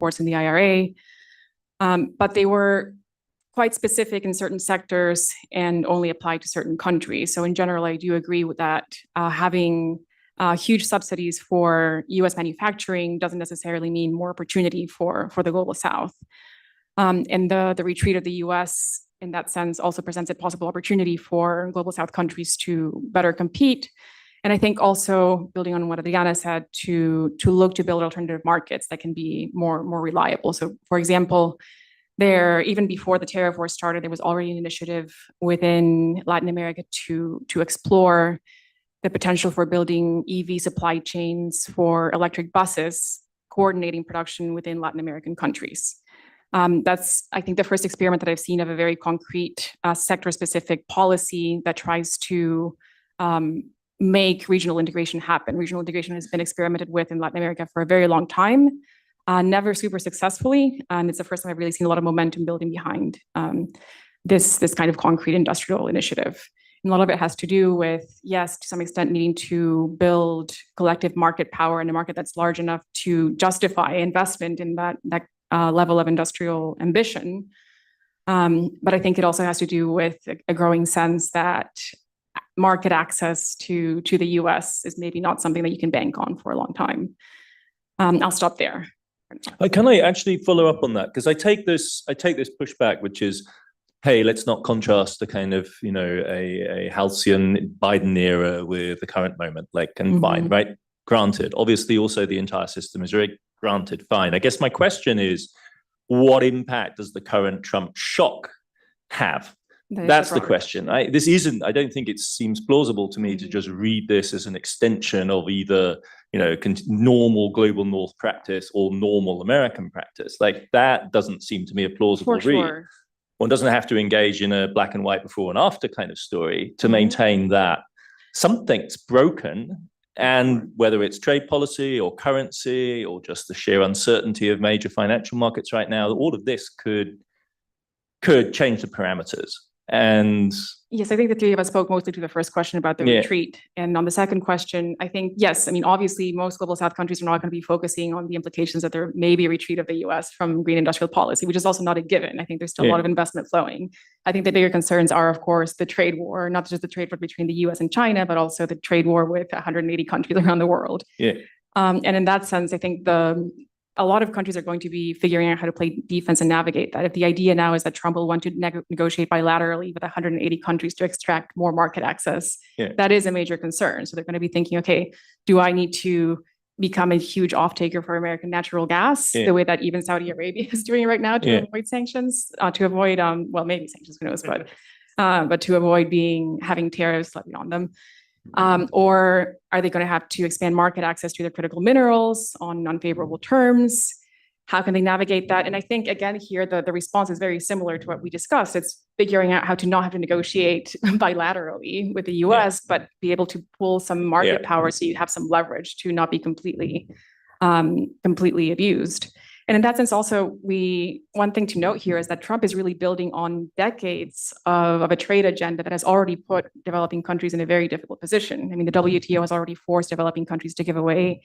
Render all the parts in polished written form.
in the IRA, but they were quite specific in certain sectors and only applied to certain countries. So in general, I do agree with that. Having huge subsidies for US manufacturing doesn't necessarily mean more opportunity for the global South. And the retreat of the US in that sense also presents a possible opportunity for global South countries to better compete. And I think also, building on what Adriana said, to look to build alternative markets that can be more reliable. So for example, even before the tariff war started, there was already an initiative within Latin America to explore the potential for building EV supply chains for electric buses, coordinating production within Latin American countries. That's, I think, the first experiment that I've seen of a very concrete sector-specific policy that tries to make regional integration happen. Regional integration has been experimented with in Latin America for a very long time, never super successfully, and it's the first time I've really seen a lot of momentum building behind this kind of concrete industrial initiative. And a lot of it has to do with, yes, to some extent, needing to build collective market power in a market that's large enough to justify investment in that level of industrial ambition. But I think it also has to do with a growing sense that market access to the US is maybe not something that you can bank on for a long time. I'll stop there. Can I actually follow up on that? Because I take this pushback, which is, hey, let's not contrast the kind of, a halcyon Biden era with the current moment, fine, right? Granted. Obviously, also the entire system is very granted, fine. I guess my question is, what impact does the current Trump shock have? That's the question. I don't think it seems plausible to me to just read this as an extension of either, normal global North practice or normal American practice. That doesn't seem to me a plausible read. Sure. One doesn't have to engage in a black and white before and after kind of story to maintain that something's broken. And whether it's trade policy or currency or just the sheer uncertainty of major financial markets right now, all of this could change the parameters. And yes, I think the three of us spoke mostly to the first question about the retreat. And on the second question, I think, yes, I mean, obviously, most global South countries are not going to be focusing on the implications that there may be a retreat of the US from green industrial policy, which is also not a given. I think there's still a lot of investment flowing. I think the bigger concerns are, of course, the trade war, not just the trade war between the US and China, but also the trade war with 180 countries around the world. And in that sense, I think a lot of countries are going to be figuring out how to play defense and navigate that. If the idea now is that Trump will want to negotiate bilaterally with 180 countries to extract more market access, that is a major concern. So they're going to be thinking, okay, do I need to become a huge off-taker for American natural gas, the way that even Saudi Arabia is doing right now to avoid sanctions, to avoid, maybe sanctions, who knows, but to avoid having tariffs levied on them. Or are they going to have to expand market access to their critical minerals on unfavorable terms? How can they navigate that? And I think, again, here, the response is very similar to what we discussed. It's figuring out how to not have to negotiate bilaterally with the US, but be able to pull some market power so you have some leverage to not be completely abused. And in that sense, also, one thing to note here is that Trump is really building on decades of a trade agenda that has already put developing countries in a very difficult position. I mean, the WTO has already forced developing countries to give away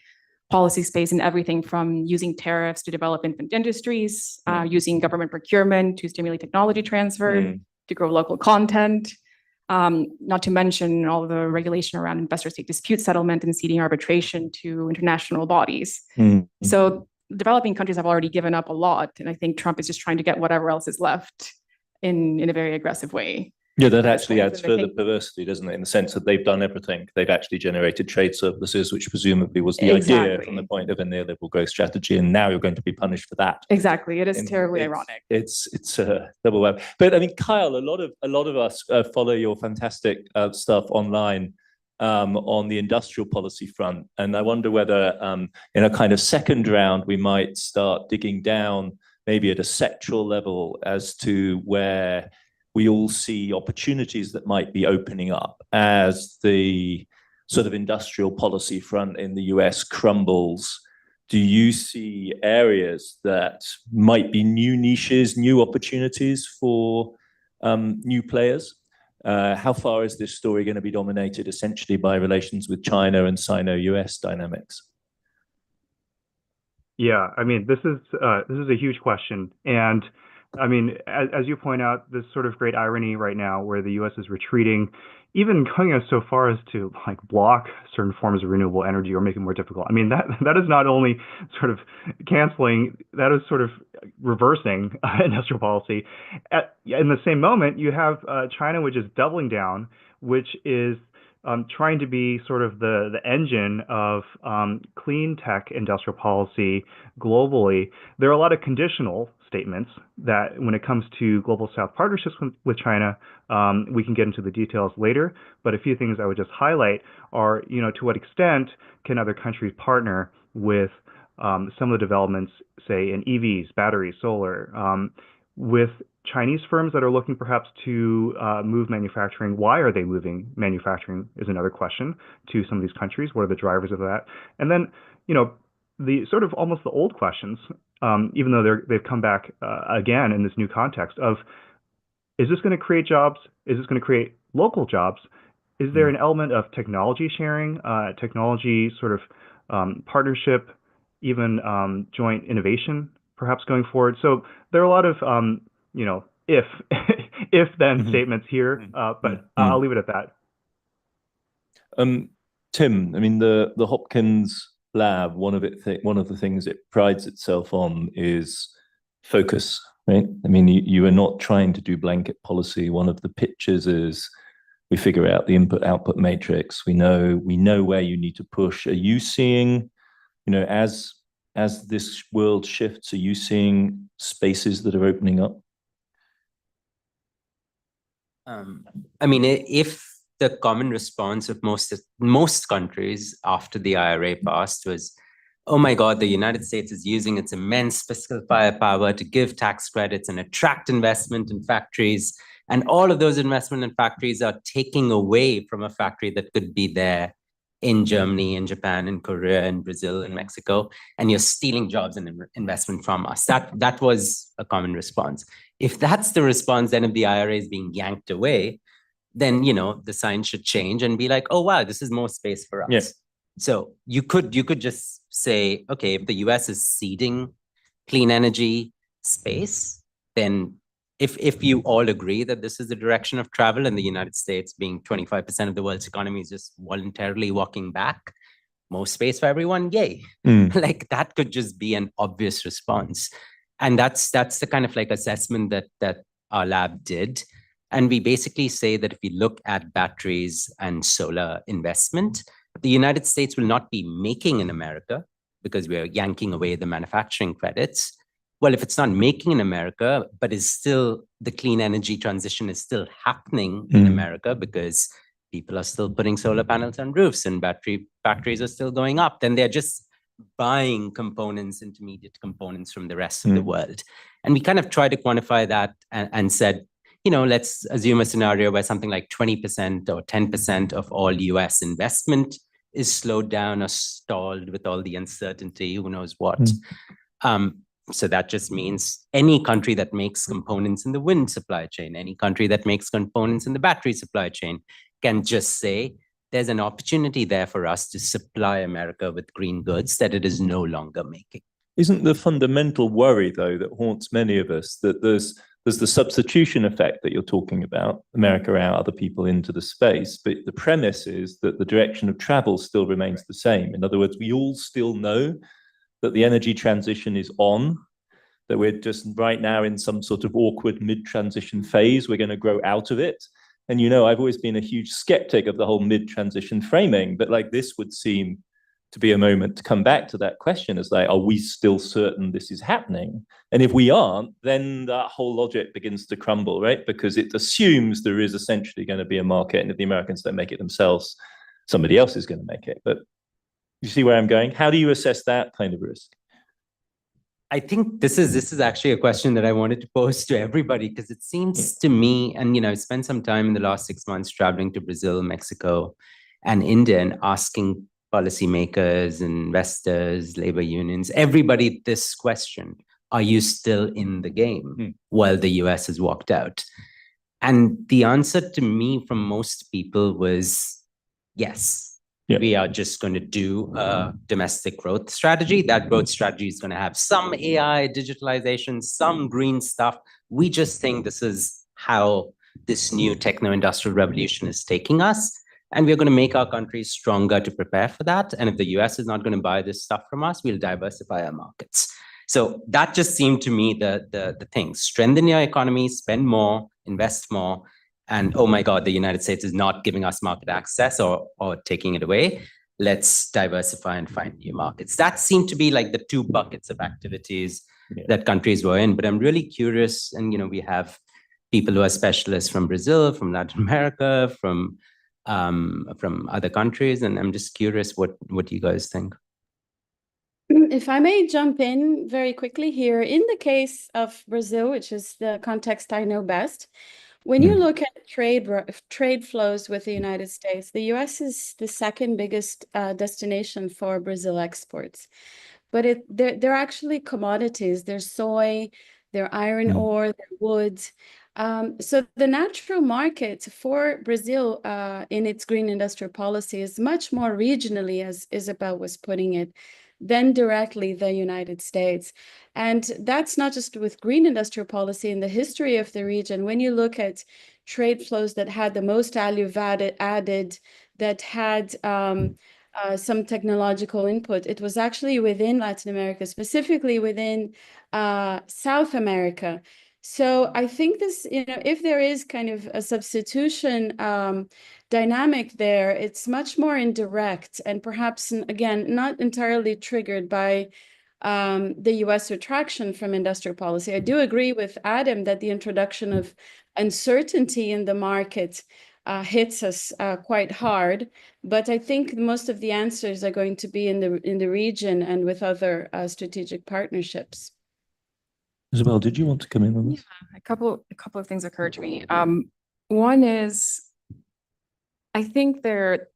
policy space in everything from using tariffs to develop infant industries, using government procurement to stimulate technology transfer, to grow local content, not to mention all the regulation around investor-state dispute settlement and ceding arbitration to international bodies. So developing countries have already given up a lot, and I think Trump is just trying to get whatever else is left in a very aggressive way. Yeah, that actually adds further perversity, doesn't it? In the sense that they've done everything. They've actually generated trade surpluses, which presumably was the idea from the point of a neoliberal growth strategy, and now you're going to be punished for that. Exactly, it is terribly ironic. It's a double web. But I mean, Kyle, a lot of us follow your fantastic stuff online on the industrial policy front, and I wonder whether in a kind of second round we might start digging down, maybe at a sectoral level, as to where we all see opportunities that might be opening up as the sort of industrial policy front in the US crumbles. Do you see areas that might be new niches, new opportunities for new players? How far is this story going to be dominated essentially by relations with China and Sino-US dynamics? Yeah, I mean, this is a huge question, and I mean, as you point out, this sort of great irony right now, where the U.S. is retreating, even going as so far as to like block certain forms of renewable energy or make it more difficult. I mean, that is not only sort of canceling, that is sort of reversing industrial policy. In the same moment, you have China, which is doubling down, which is trying to be sort of the engine of clean tech industrial policy globally. There are a lot of conditional statements that when it comes to global South partnerships with China, we can get into the details later. But a few things I would just highlight are, to what extent can other countries partner with some of the developments, say, in EVs, batteries, solar, with Chinese firms that are looking perhaps to move manufacturing. Why are they moving manufacturing is another question to some of these countries. What are the drivers of that? And then, the sort of almost the old questions, even though they've come back again in this new context of, is this going to create jobs? Is this going to create local jobs? Is there an element of technology sharing, technology sort of partnership, even joint innovation, perhaps going forward? So there are a lot of if if then statements here, but I'll leave it at that. Tim, I mean, the Hopkins lab, one of the things it prides itself on is focus, right? I mean, you are not trying to do blanket policy. One of the pitches is we figure out the input-output matrix. We know where you need to push. Are you seeing, as this world shifts, are you seeing spaces that are opening up? I mean, if the common response of most countries after the IRA passed was, oh my God, the United States is using its immense fiscal firepower to give tax credits and attract investment in factories. And all of those investment in factories are taking away from a factory that could be there in Germany, in Japan, in Korea, in Brazil, in Mexico, and you're stealing jobs and investment from us. That was a common response. If that's the response, then if the IRA is being yanked away, then the sign should change and be like, oh wow, this is more space for us. Yeah. So you could just say, okay, if the US is ceding clean energy space, then if you all agree that this is the direction of travel, and the United States, being 25% of the world's economy, is just voluntarily walking back, more space for everyone, yay. Like that could just be an obvious response. And that's the kind of like assessment that our lab did. And we basically say that if you look at batteries and solar investment, the United States will not be making in America because we're yanking away the manufacturing credits. Well, if it's not making in America, but is still, the clean energy transition is still happening in America because people are still putting solar panels on roofs and battery factories are still going up, then they're just buying components, intermediate components from the rest of the world. And we kind of try to quantify that and said, let's assume a scenario where something like 20% or 10% of all US investment is slowed down or stalled with all the uncertainty, who knows what. So that just means any country that makes components in the wind supply chain, any country that makes components in the battery supply chain can just say, there's an opportunity there for us to supply America with green goods that it is no longer making. Isn't the fundamental worry, though, that haunts many of us, that there's the substitution effect that you're talking about, America out, other people into the space, but the premise is that the direction of travel still remains the same. In other words, we all still know that the energy transition is on, that we're just right now in some sort of awkward mid-transition phase. We're going to grow out of it. And I've always been a huge skeptic of the whole mid-transition framing, but like this would seem to be a moment to come back to that question as like, are we still certain this is happening? And if we aren't, then that whole logic begins to crumble, right? Because it assumes there is essentially going to be a market, and if the Americans don't make it themselves, somebody else is going to make it. But you see where I'm going? How do you assess that kind of risk? I think this is actually a question that I wanted to pose to everybody, because it seems to me, and I spent some time in the last 6 months traveling to Brazil, Mexico, and India, and asking policymakers, investors, labor unions, everybody this question: are you still in the game while the US has walked out? And the answer to me from most people was yes. Yeah. we are just going to do a domestic growth strategy. That growth strategy is going to have some AI, digitalization, some green stuff. We just think this is how this new techno-industrial revolution is taking us. And we're going to make our countries stronger to prepare for that. And if the US is not going to buy this stuff from us, we'll diversify our markets. So that just seemed to me the thing. Strengthen your economy, spend more, invest more. And oh my God, the United States is not giving us market access or taking it away. Let's diversify and find new markets. That seemed to be like the two buckets of activities that countries were in. But I'm really curious, and we have people who are specialists from Brazil, from Latin America, from other countries, and I'm just curious what you guys think. If I may jump in very quickly here, in the case of Brazil, which is the context I know best, when you look at trade flows with the United States, the US is the second biggest destination for Brazil exports. But they're actually commodities. They're soy, they're iron ore, they're wood. So the natural market for Brazil in its green industrial policy is much more regionally, as Isabel was putting it, than directly the United States. And that's not just with green industrial policy. In the history of the region, when you look at trade flows that had the most value added, that had some technological input, it was actually within Latin America, specifically within South America. So I think this, if there is kind of a substitution dynamic there, it's much more indirect and perhaps, again, not entirely triggered by the US retraction from industrial policy. I do agree with Adam that the introduction of uncertainty in the market hits us quite hard, but I think most of the answers are going to be in the region and with other strategic partnerships. Isabel, did you want to come in on this? Yeah, a couple of things occurred to me. One is, I think there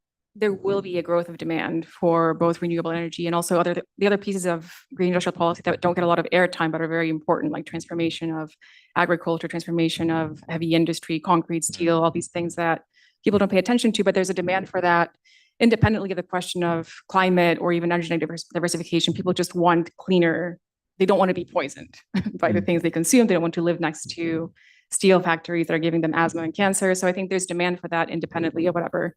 will be a growth of demand for both renewable energy and also the other pieces of green industrial policy that don't get a lot of airtime but are very important, like transformation of agriculture, transformation of heavy industry, concrete, steel, all these things that people don't pay attention to, but there's a demand for that independently of the question of climate or even energy diversification. People just want cleaner. They don't want to be poisoned by the things they consume. They don't want to live next to steel factories that are giving them asthma and cancer. So I think there's demand for that independently of whatever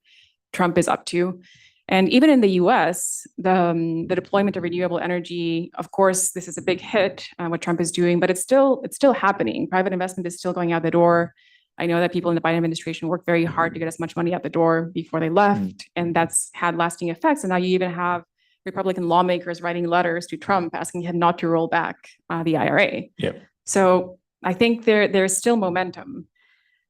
Trump is up to. And even in the US, the deployment of renewable energy, of course, this is a big hit, what Trump is doing, but it's still happening. Private investment is still going out the door. I know that people in the Biden administration worked very hard to get as much money out the door before they left, and that's had lasting effects. And now you even have Republican lawmakers writing letters to Trump asking him not to roll back the IRA. Yeah. So I think there's still momentum.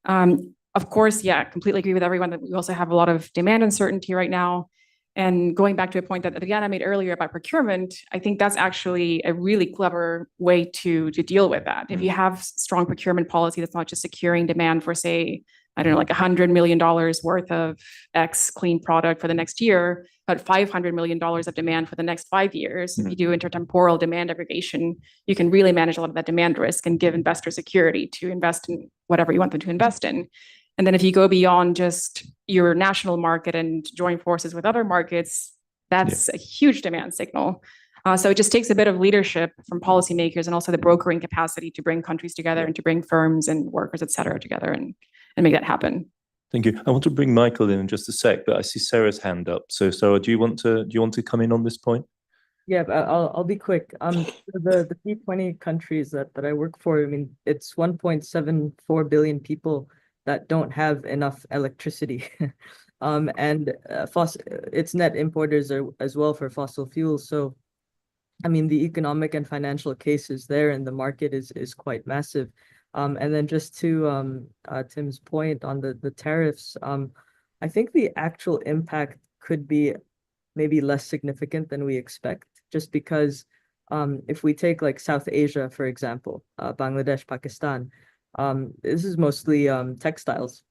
Of course, yeah, completely agree with everyone that we also have a lot of demand uncertainty right now. And going back to a point that Adriana made earlier about procurement, I think that's actually a really clever way to deal with that. If you have strong procurement policy that's not just securing demand for, say, I don't know, like $100 million worth of X clean product for the next year, but $500 million of demand for the next 5 years. If you do intertemporal demand aggregation, you can really manage a lot of that demand risk and give investors security to invest in whatever you want them to invest in. And then if you go beyond just your national market and join forces with other markets, that's a huge demand signal. So it just takes a bit of leadership from policymakers and also the brokering capacity to bring countries together and to bring firms and workers, et cetera, together and make that happen. Thank you. I want to bring Michael in just a sec, but I see Sarah's hand up. So Sarah, do you want to come in on this point? Yeah, I'll be quick. The P20 countries that I work for, I mean, it's 1.74 billion people that don't have enough electricity. And it's net importers as well for fossil fuels. So, I mean, the economic and financial case is there and the market is quite massive. And then just to Tim's point on the tariffs, I think the actual impact could be maybe less significant than we expect, just because if we take like South Asia, for example, Bangladesh, Pakistan, this is mostly textiles.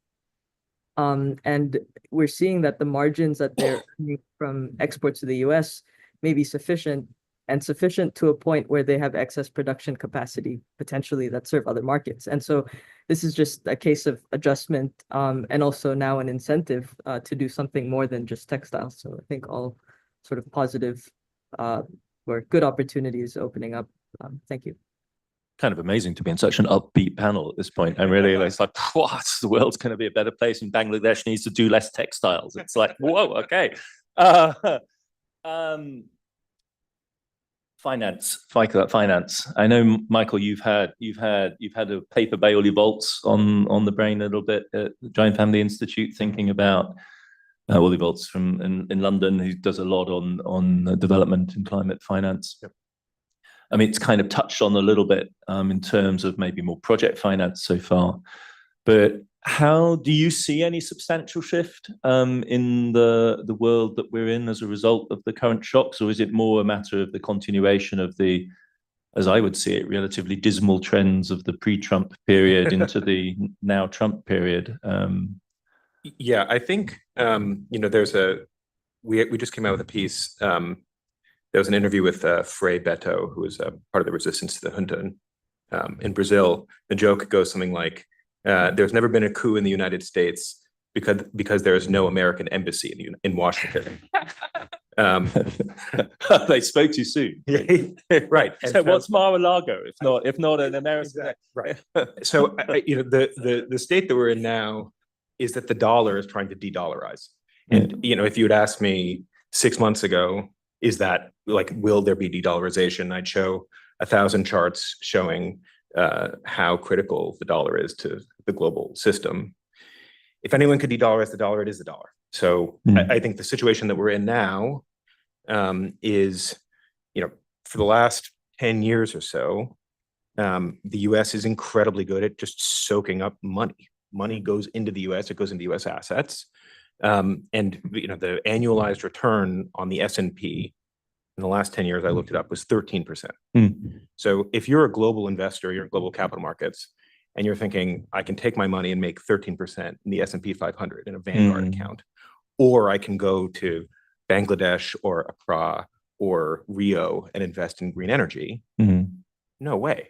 And we're seeing that the margins that they're earning from exports to the US may be sufficient, and sufficient to a point where they have excess production capacity potentially that serve other markets. And so this is just a case of adjustment, and also now an incentive to do something more than just textiles. So I think all sort of positive or good opportunities opening up. Thank you. Kind of amazing to be in such an upbeat panel at this point. I'm really like, it's like, what? The world's going to be a better place, and Bangladesh needs to do less textiles. It's like, whoa, okay. Finance. I know, Michael, you've had a paper by Uli Volts on the brain a little bit at the Jain Family Institute, thinking about Uli Volts from in London, who does a lot on development and climate finance. Yep. I mean, it's kind of touched on a little bit in terms of maybe more project finance so far, but how do you see any substantial shift in the world that we're in as a result of the current shocks, or is it more a matter of the continuation of the, as I would see it, relatively dismal trends of the pre-Trump period into the now Trump period? Yeah, I think we just came out with a piece. There was an interview with Frei Beto, who was part of the resistance to the junta in Brazil. The joke goes something like, there's never been a coup in the United States because there is no American embassy in Washington. They spoke too soon. Right. So what's Mar-a-Lago if not an American? Exactly. Right. So the state that we're in now is that the dollar is trying to de-dollarize. And if you had asked me 6 months ago, is that like, will there be de-dollarization? I'd show 1,000 charts showing how critical the dollar is to the global system. If anyone could de-dollarize the dollar, it is the dollar. So I think the situation that we're in now is, for the last 10 years or so, the US is incredibly good at just soaking up money. Money goes into the US, it goes into US assets. And the annualized return on the S&P in the last 10 years, I looked it up, was 13%. So if you're a global investor, you're in global capital markets, and you're thinking, I can take my money and make 13% in the S&P 500 in a Vanguard account, or I can go to Bangladesh or Accra or Rio and invest in green energy. No way.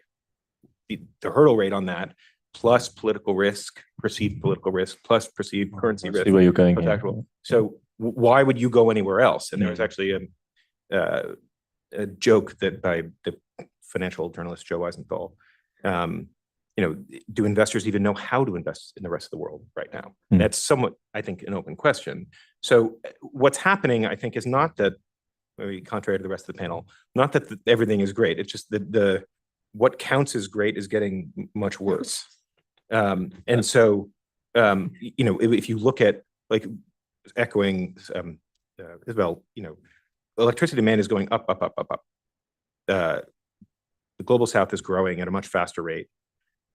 The hurdle rate on that, plus political risk, perceived political risk, plus perceived currency risk. See where you're going here. So why would you go anywhere else? And there was actually a joke that by the financial journalist Joe Weisenthal, do investors even know how to invest in the rest of the world right now? That's somewhat, I think, an open question. So what's happening, I think, is not that, maybe contrary to the rest of the panel, not that everything is great. It's just that what counts as great is getting much worse. And so, if you look at, like, echoing Isabel, electricity demand is going up. The global south is growing at a much faster rate.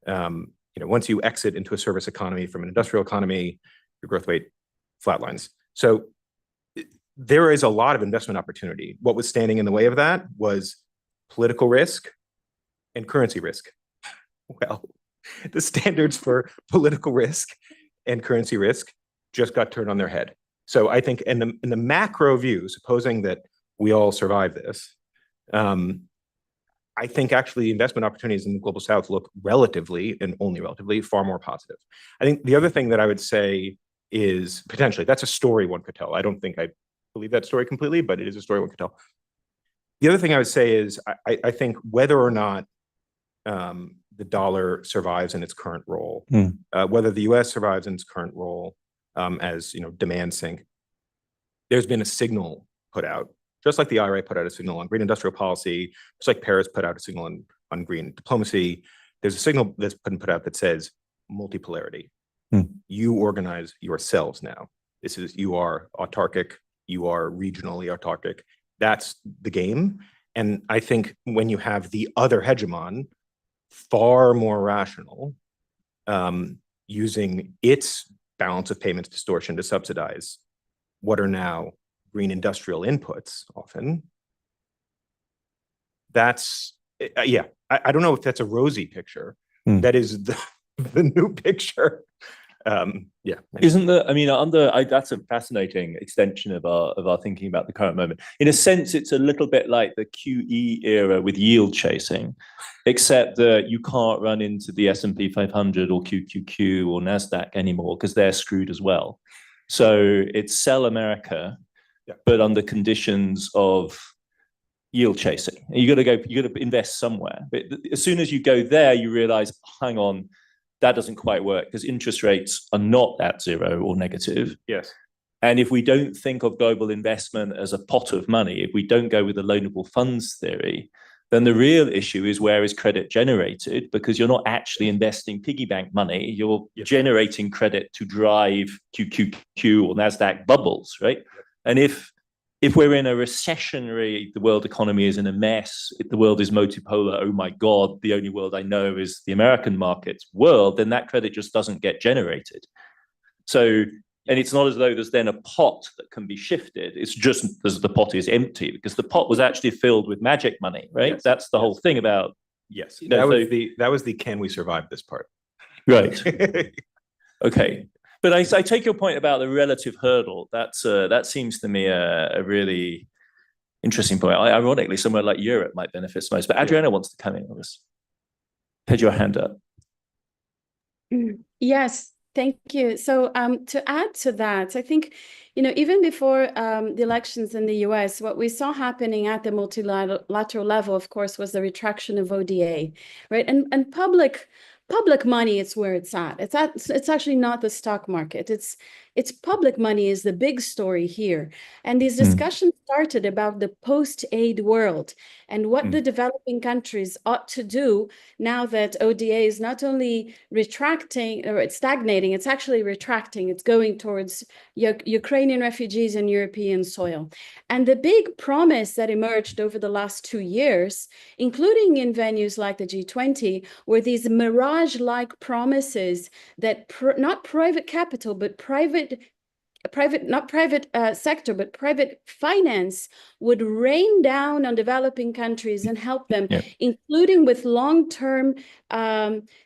Once you exit into a service economy from an industrial economy, your growth rate flatlines. So there is a lot of investment opportunity. What was standing in the way of that was political risk and currency risk. Well, the standards for political risk and currency risk just got turned on their head. So I think in the macro view, supposing that we all survive this, I think actually investment opportunities in the global south look relatively, and only relatively, far more positive. I think the other thing that I would say is, potentially, that's a story one could tell. I don't think I believe that story completely, but it is a story one could tell. The other thing I would say is, I think whether or not the dollar survives in its current role, whether the US survives in its current role as demand sink, there's been a signal put out, just like the IRA put out a signal on green industrial policy, just like Paris put out a signal on green diplomacy. There's a signal that's been put out that says multipolarity. You organize yourselves now. You are autarkic, you are regionally autarkic. That's the game. And I think when you have the other hegemon, far more rational, using its balance of payments distortion to subsidize what are now green industrial inputs, often, that's, I don't know if that's a rosy picture. That is the new picture. Yeah. Isn't the, I mean, that's a fascinating extension of our thinking about the current moment. In a sense, it's a little bit like the QE era with yield chasing, except that you can't run into the S&P 500 or QQQ or NASDAQ anymore because they're screwed as well. So it's sell America, but under conditions of yield chasing. You got to invest somewhere. But as soon as you go there, you realize, hang on, that doesn't quite work because interest rates are not at zero or negative. Yes. And if we don't think of global investment as a pot of money, if we don't go with the loanable funds theory, then the real issue is where is credit generated, because you're not actually investing piggy bank money. You're generating credit to drive QQQ or NASDAQ bubbles, right? And if we're in a recessionary, the world economy is in a mess, if the world is multipolar, oh my God, the only world I know is the American markets world, then that credit just doesn't get generated. So, and it's not as though there's then a pot that can be shifted. It's just the pot is empty because the pot was actually filled with magic money, right? Yes. That's the whole thing about. Yes. You know, That was the can we survive this part? Right. Okay. But I take your point about the relative hurdle. That seems to me a really interesting point. Ironically, somewhere like Europe might benefit most. But Adriana wants to come in on this. Had your hand up. Yes, thank you. So to add to that, I think, even before the elections in the US, what we saw happening at the multilateral level, of course, was the retraction of ODA, right? And public money is where it's at. It's actually not the stock market. It's public money is the big story here. And these discussions started about the post-aid world and what the developing countries ought to do now that ODA is not only retracting or it's stagnating, it's actually retracting. It's going towards Ukrainian refugees and European soil. And the big promise that emerged over the last 2 years, including in venues like the G20, were these mirage-like promises that not private capital, but not private sector, but private finance would rain down on developing countries and help them, including with long-term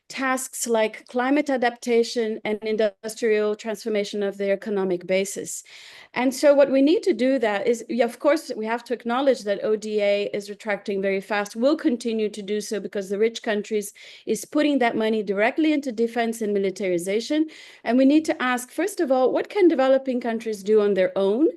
tasks like climate adaptation and industrial transformation of their economic basis. And so what we need to do that is, of course, we have to acknowledge that ODA is retracting very fast, will continue to do so because the rich countries is putting that money directly into defense and militarization. And we need to ask, first of all, what can developing countries do on their own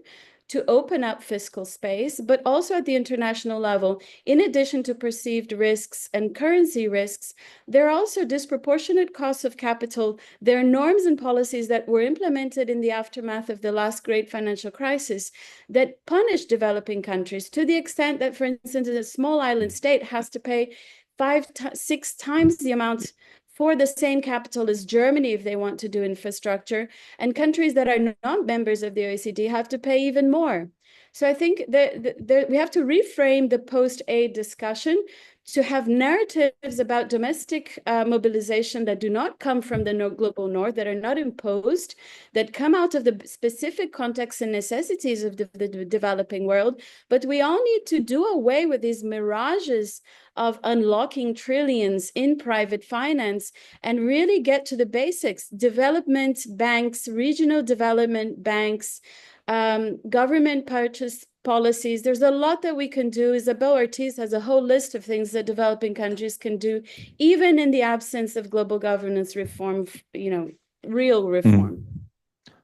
to open up fiscal space, but also at the international level, in addition to perceived risks and currency risks, there are also disproportionate costs of capital. There are norms and policies that were implemented in the aftermath of the last great financial crisis that punish developing countries to the extent that, for instance, a small island state has to pay 5-6 times the amount for the same capital as Germany if they want to do infrastructure, and countries that are not members of the OECD have to pay even more. So I think that we have to reframe the post-aid discussion to have narratives about domestic mobilization that do not come from the global north, that are not imposed, that come out of the specific contexts and necessities of the developing world. But we all need to do away with these mirages of unlocking trillions in private finance and really get to the basics. Development banks, regional development banks, government purchase policies. There's a lot that we can do. Isabel Ortiz has a whole list of things that developing countries can do, even in the absence of global governance reform, real reform.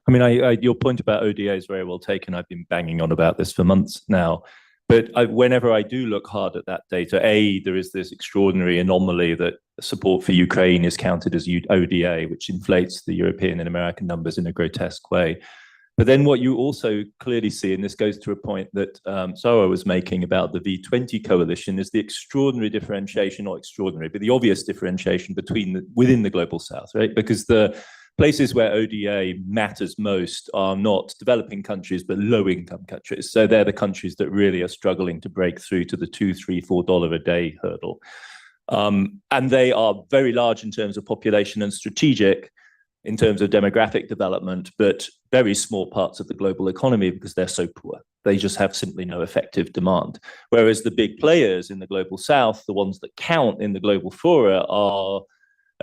I mean, your point about ODA is very well taken. I've been banging on about this for months now. But whenever I do look hard at that data, there is this extraordinary anomaly that support for Ukraine is counted as ODA, which inflates the European and American numbers in a grotesque way. But then what you also clearly see, and this goes to a point that Sara was making about the V20 coalition, is the extraordinary differentiation, not extraordinary, but the obvious differentiation within the global south, right? Because the places where ODA matters most are not developing countries, but low-income countries. So they're the countries that really are struggling to break through to the $2, $3, $4 a day hurdle. And they are very large in terms of population and strategic in terms of demographic development, but very small parts of the global economy because they're so poor. They just have simply no effective demand. Whereas the big players in the global south, the ones that count in the global fora, are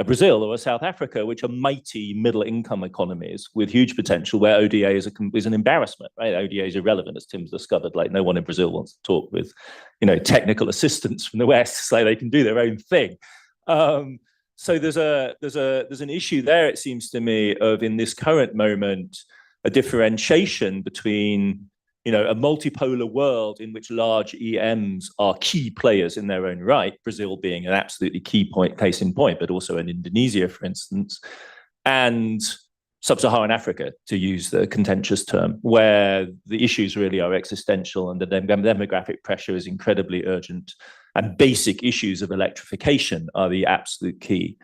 Brazil or a South Africa, which are mighty middle-income economies with huge potential, where ODA is an embarrassment, right? ODA is irrelevant, as Tim's discovered. Like, no one in Brazil wants to talk with, technical assistance from the West, so they can do their own thing. So there's an issue there, it seems to me, of, in this current moment, a differentiation between a multipolar world in which large EMs are key players in their own right, Brazil being an absolutely key case in point, but also in Indonesia, for instance, and sub-Saharan Africa, to use the contentious term, where the issues really are existential and the demographic pressure is incredibly urgent, and basic issues of electrification are the absolute key.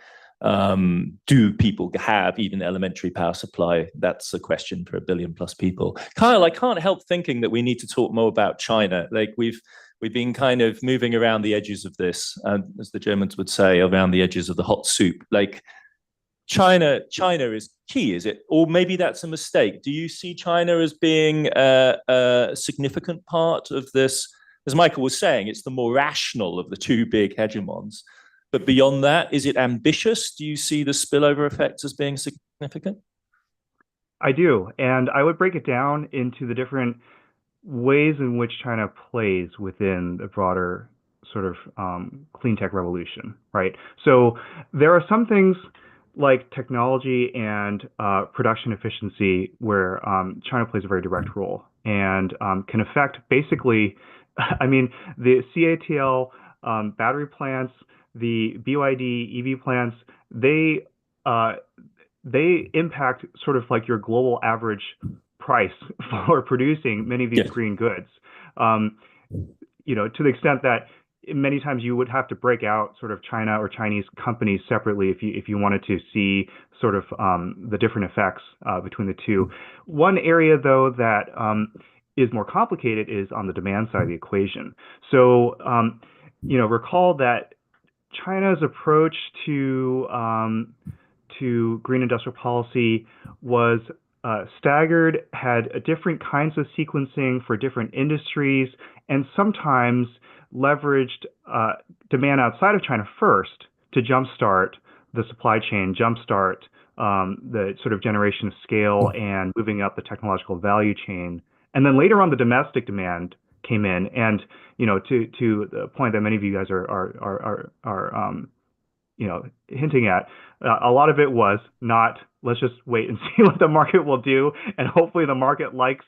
Do people have even elementary power supply? That's a question for 1 billion plus people. Kyle, I can't help thinking that we need to talk more about China. Like, we've been kind of moving around the edges of this, as the Germans would say, around the edges of the hot soup. Like, China is key, is it? Or maybe that's a mistake. Do you see China as being a significant part of this? As Michael was saying, it's the more rational of the two big hegemons. But beyond that, is it ambitious? Do you see the spillover effects as being significant? I do. And I would break it down into the different ways in which China plays within the broader sort of clean tech revolution, right? So there are some things like technology and production efficiency where China plays a very direct role and can affect basically, the CATL battery plants, the BYD EV plants, they impact sort of like your global average price for producing many of these green goods. To the extent that many times you would have to break out sort of China or Chinese companies separately if you wanted to see sort of the different effects between the two. One area, though, that is more complicated is on the demand side of the equation. So, recall that China's approach to green industrial policy was staggered, had different kinds of sequencing for different industries, and sometimes leveraged demand outside of China first to jumpstart the supply chain, jumpstart the sort of generation of scale and moving up the technological value chain. And then later on, the domestic demand came in, and to the point that many of you guys are hinting at, a lot of it was not, let's just wait and see what the market will do, and hopefully the market likes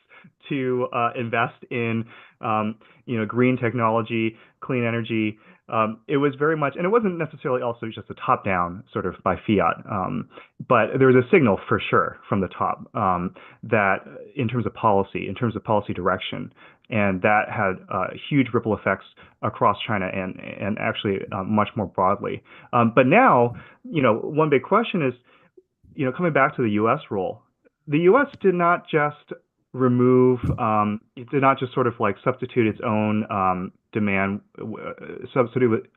to invest in green technology, clean energy. It was very much, and it wasn't necessarily also just a top-down sort of by fiat, but there was a signal for sure from the top that in terms of policy direction, and that had huge ripple effects across China and actually much more broadly. But now, one big question is, coming back to the U.S. role, the U.S. did not just remove, it did not just sort of like substitute its own demand, substitute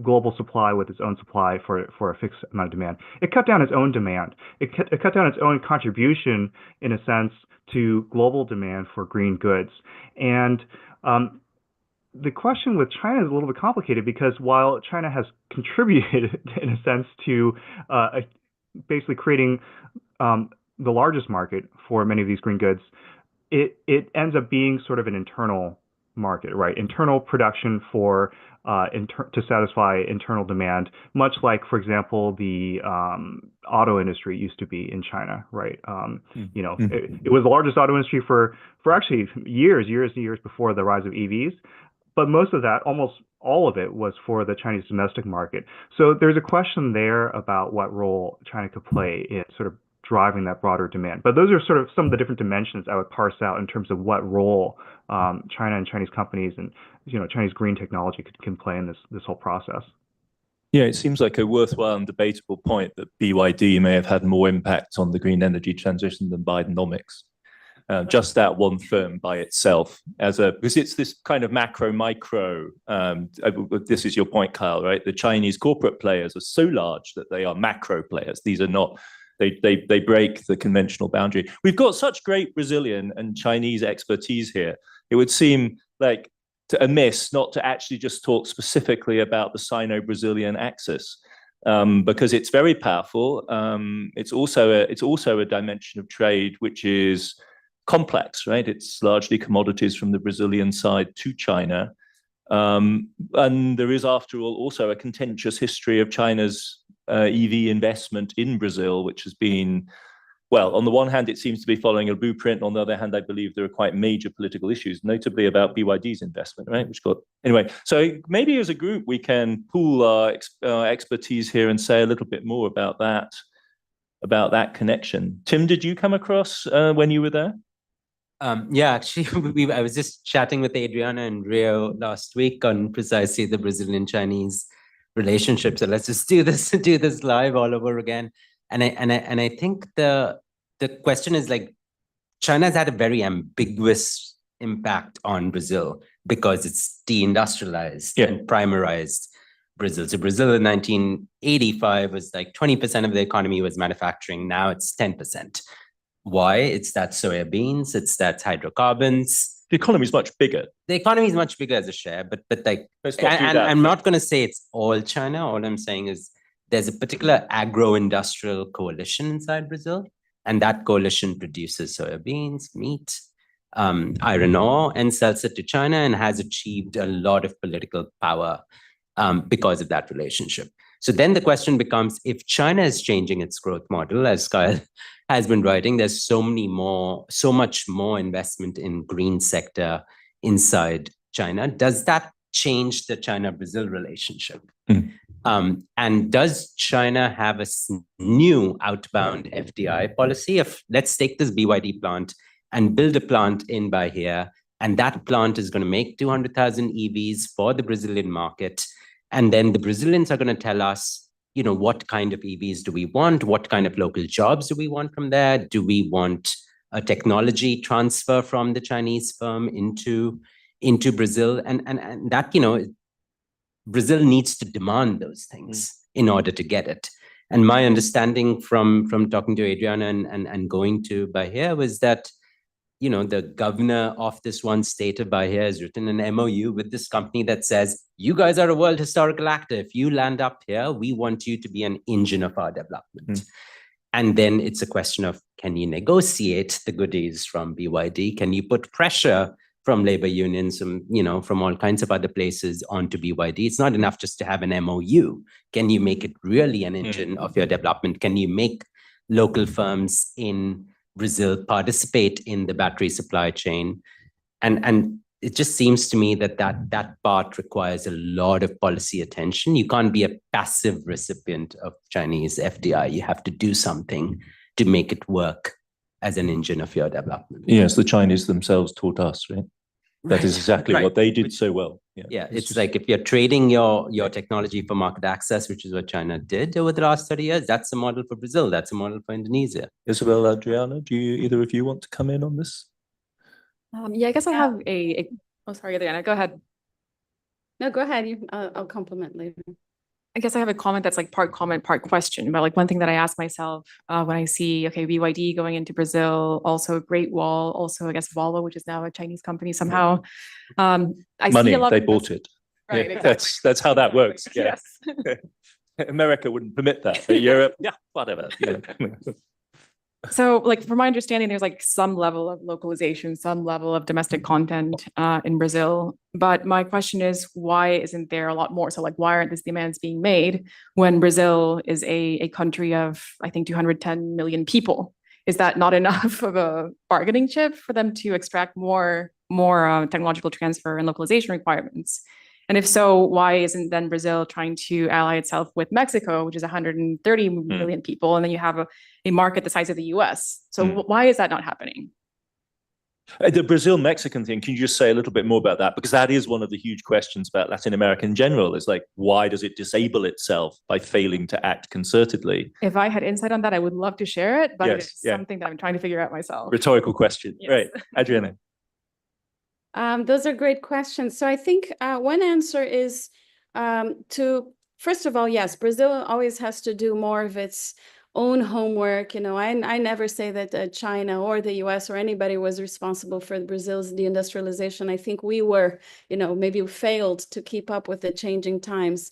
global supply with its own supply for a fixed amount of demand. It cut down its own demand. It cut down its own contribution, in a sense, to global demand for green goods. And the question with China is a little bit complicated, because while China has contributed, in a sense, to basically creating the largest market for many of these green goods, it ends up being sort of an internal market, right? Internal production for to satisfy internal demand, much like, for example, the auto industry used to be in China, right? It was the largest auto industry for actually years before the rise of EVs. But most of that, almost all of it, was for the Chinese domestic market. So there's a question there about what role China could play in sort of driving that broader demand. But those are sort of some of the different dimensions I would parse out in terms of what role China and Chinese companies and Chinese green technology can play in this whole process. Yeah, it seems like a worthwhile and debatable point that BYD may have had more impact on the green energy transition than Bidenomics. Just that one firm by itself, because it's this kind of macro micro. This is your point, Kyle, right? The Chinese corporate players are so large that they are macro players. These are not. They break the conventional boundary. We've got such great Brazilian and Chinese expertise here. It would seem like amiss not to actually just talk specifically about the Sino-Brazilian axis. because it's very powerful. It's also a dimension of trade which is complex, right? It's largely commodities from the Brazilian side to China. And there is, after all, also a contentious history of China's EV investment in Brazil, which has been, well, on the one hand, it seems to be following a blueprint. On the other hand, I believe there are quite major political issues, notably about BYD's investment, right? Which got, anyway, so maybe as a group, we can pool our expertise here and say a little bit more about that connection. Tim, did you come across when you were there? Yeah, actually, I was just chatting with Adriana and Rio last week on precisely the Brazilian-Chinese relationship. So let's just do this live all over again. And I think the question is, like, China's had a very ambiguous impact on Brazil because it's deindustrialized and primarized Brazil. So Brazil in 1985 was like 20% of the economy was manufacturing. Now it's 10%. Why? It's that soybeans, it's that hydrocarbons. The economy is much bigger. The economy is much bigger as a share, but like, I'm not going to say it's all China. All I'm saying is there's a particular agro-industrial coalition inside Brazil, and that coalition produces soybeans, meat, iron ore, and sells it to China, and has achieved a lot of political power because of that relationship. So then the question becomes, if China is changing its growth model, as Kyle has been writing, there's so much more investment in green sector inside China. Does that change the China-Brazil relationship? And does China have a new outbound FDI policy of, let's take this BYD plant and build a plant in Bahia, and that plant is going to make 200,000 EVs for the Brazilian market. And then the Brazilians are going to tell us, you know, what kind of EVs do we want? What kind of local jobs do we want from there? Do we want a technology transfer from the Chinese firm into Brazil? And that, you know, Brazil needs to demand those things in order to get it. And my understanding from talking to Adriana and going to Bahia was that, you know, the governor of this one state of Bahia has written an MOU with this company that says, you guys are a World Historical Actor. If you land up here, we want you to be an engine of our development. And then it's a question of, can you negotiate the goodies from BYD? Can you put pressure from labor unions, you know, from all kinds of other places onto BYD? It's not enough just to have an MOU. Can you make it really an engine of your development? Can you make local firms in Brazil participate in the battery supply chain? And it just seems to me that part requires a lot of policy attention. You can't be a passive recipient of Chinese FDI. You have to do something to make it work as an engine of your development. Yes, the Chinese themselves taught us, right? That is exactly what they did so well. Yeah, it's like if you're trading your technology for market access, which is what China did over the last 30 years, that's a model for Brazil. That's a model for Indonesia. Isabel, Adriana, do either of you want to come in on this? Yeah, I guess I have oh, sorry, Adriana, go ahead. No, go ahead. I'll compliment later. I guess I have a comment that's like part comment, part question. But like one thing that I ask myself when I see, okay, BYD going into Brazil, also Great Wall, also I guess Volvo, which is now a Chinese company somehow. I Money, see a lot they bought it. Right, yeah, exactly. That's how that works. Yeah. Yes. America wouldn't permit that, but Europe, yeah, whatever. Yeah. So like from my understanding, there's like some level of localization, some level of domestic content in Brazil. But my question is, why isn't there a lot more? So like, why aren't these demands being made when Brazil is a country of, I think, 210 million people? Is that not enough of a bargaining chip for them to extract more technological transfer and localization requirements? And if so, why isn't then Brazil trying to ally itself with Mexico, which is 130 million people, and then you have a market the size of the US? So why is that not happening? The Brazil-Mexican thing, can you just say a little bit more about that? Because that is one of the huge questions about Latin America in general, is like, why does it disable itself by failing to act concertedly? If I had insight on that, I would love to share it, but it's something that I'm trying to figure out myself. Rhetorical question. Yes. Right. Adriana. Those are great questions. So I think one answer is first of all, yes, Brazil always has to do more of its own homework. You know, I never say that China or the US or anybody was responsible for Brazil's deindustrialization. I think we were, you know, maybe failed to keep up with the changing times.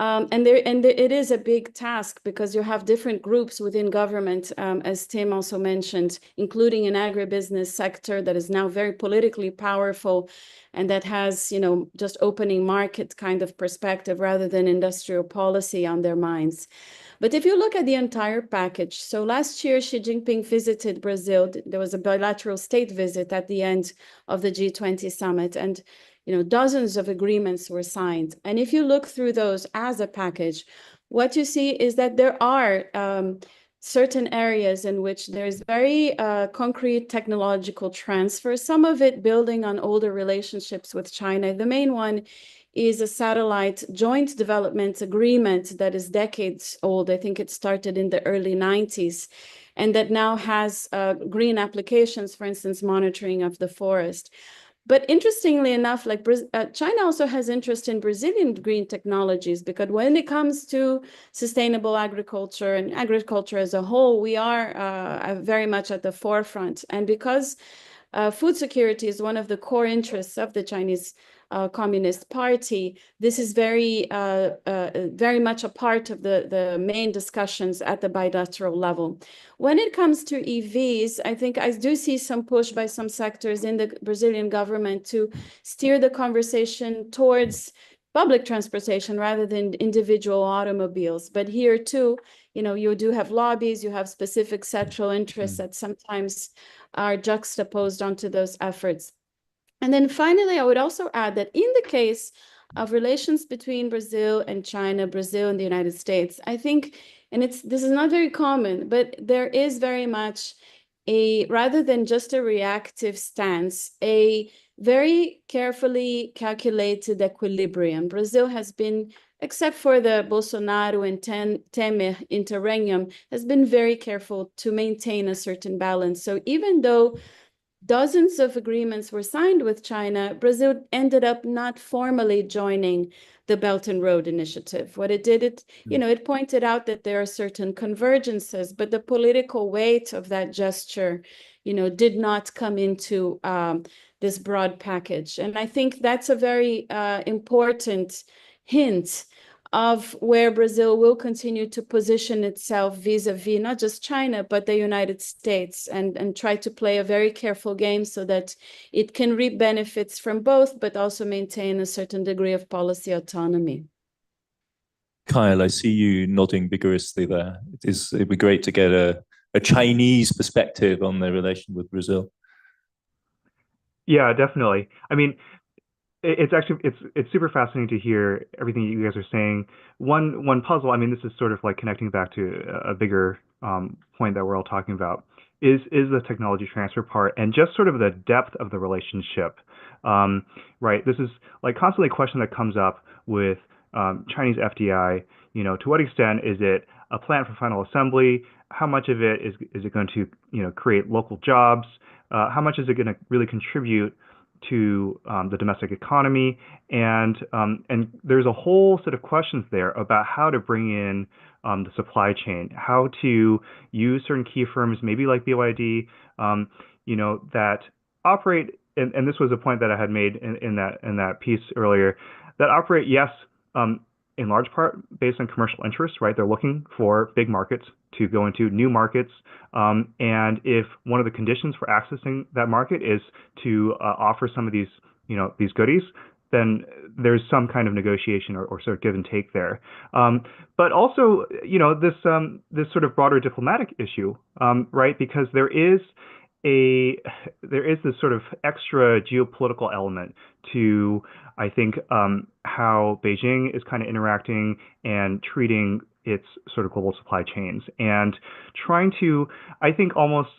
It is a big task because you have different groups within government, as Tim also mentioned, including an agribusiness sector that is now very politically powerful and that has, just opening market kind of perspective rather than industrial policy on their minds. But if you look at the entire package, so last year, Xi Jinping visited Brazil. There was a bilateral state visit at the end of the G20 summit, and dozens of agreements were signed. And if you look through those as a package, what you see is that there are certain areas in which there's very concrete technological transfer, some of it building on older relationships with China. The main one is a satellite joint development agreement that is decades old. I think it started in the early 90s, and that now has green applications, for instance, monitoring of the forest. But interestingly enough, China also has interest in Brazilian green technologies, because when it comes to sustainable agriculture and agriculture as a whole, we are very much at the forefront. And because food security is one of the core interests of the Chinese Communist Party, this is very much a part of the main discussions at the bilateral level. When it comes to EVs, I think I do see some push by some sectors in the Brazilian government to steer the conversation towards public transportation rather than individual automobiles. But here too, you do have lobbies, you have specific sectoral interests that sometimes are juxtaposed onto those efforts. And then finally, I would also add that in the case of relations between Brazil and China, Brazil and the United States, I think, and this is not very common, but there is very much rather than just a reactive stance, a very carefully calculated equilibrium. Brazil has been, except for the Bolsonaro and Temer interregnum, has been very careful to maintain a certain balance. So even though dozens of agreements were signed with China, Brazil ended up not formally joining the Belt and Road Initiative. What it did, it pointed out that there are certain convergences, but the political weight of that gesture, did not come into this broad package. And I think that's a very important hint of where Brazil will continue to position itself vis-a-vis not just China, but the United States, and try to play a very careful game so that it can reap benefits from both, but also maintain a certain degree of policy autonomy. Kyle, I see you nodding vigorously there. It'd be great to get a Chinese perspective on their relation with Brazil. Yeah, definitely. I mean, it's super fascinating to hear everything you guys are saying. One puzzle, I mean, this is sort of like connecting back to a bigger point that we're all talking about, is the technology transfer part and just sort of the depth of the relationship, right? This is like constantly a question that comes up with Chinese FDI. To what extent is it a plant for final assembly? How much of it is it going to create local jobs? How much is it going to really contribute to the domestic economy? And there's a whole set of questions there about how to bring in the supply chain, how to use certain key firms, maybe like BYD, that operate. And this was a point that I had made in that piece earlier, that operate, yes, in large part based on commercial interests, right? They're looking for big markets to go into, new markets. And if one of the conditions for accessing that market is to offer some of these, these goodies, then there's some kind of negotiation or sort of give and take there. But also, this sort of broader diplomatic issue, right? Because there is this sort of extra geopolitical element to, I think, how Beijing is kind of interacting and treating its sort of global supply chains, and trying to, I think, almost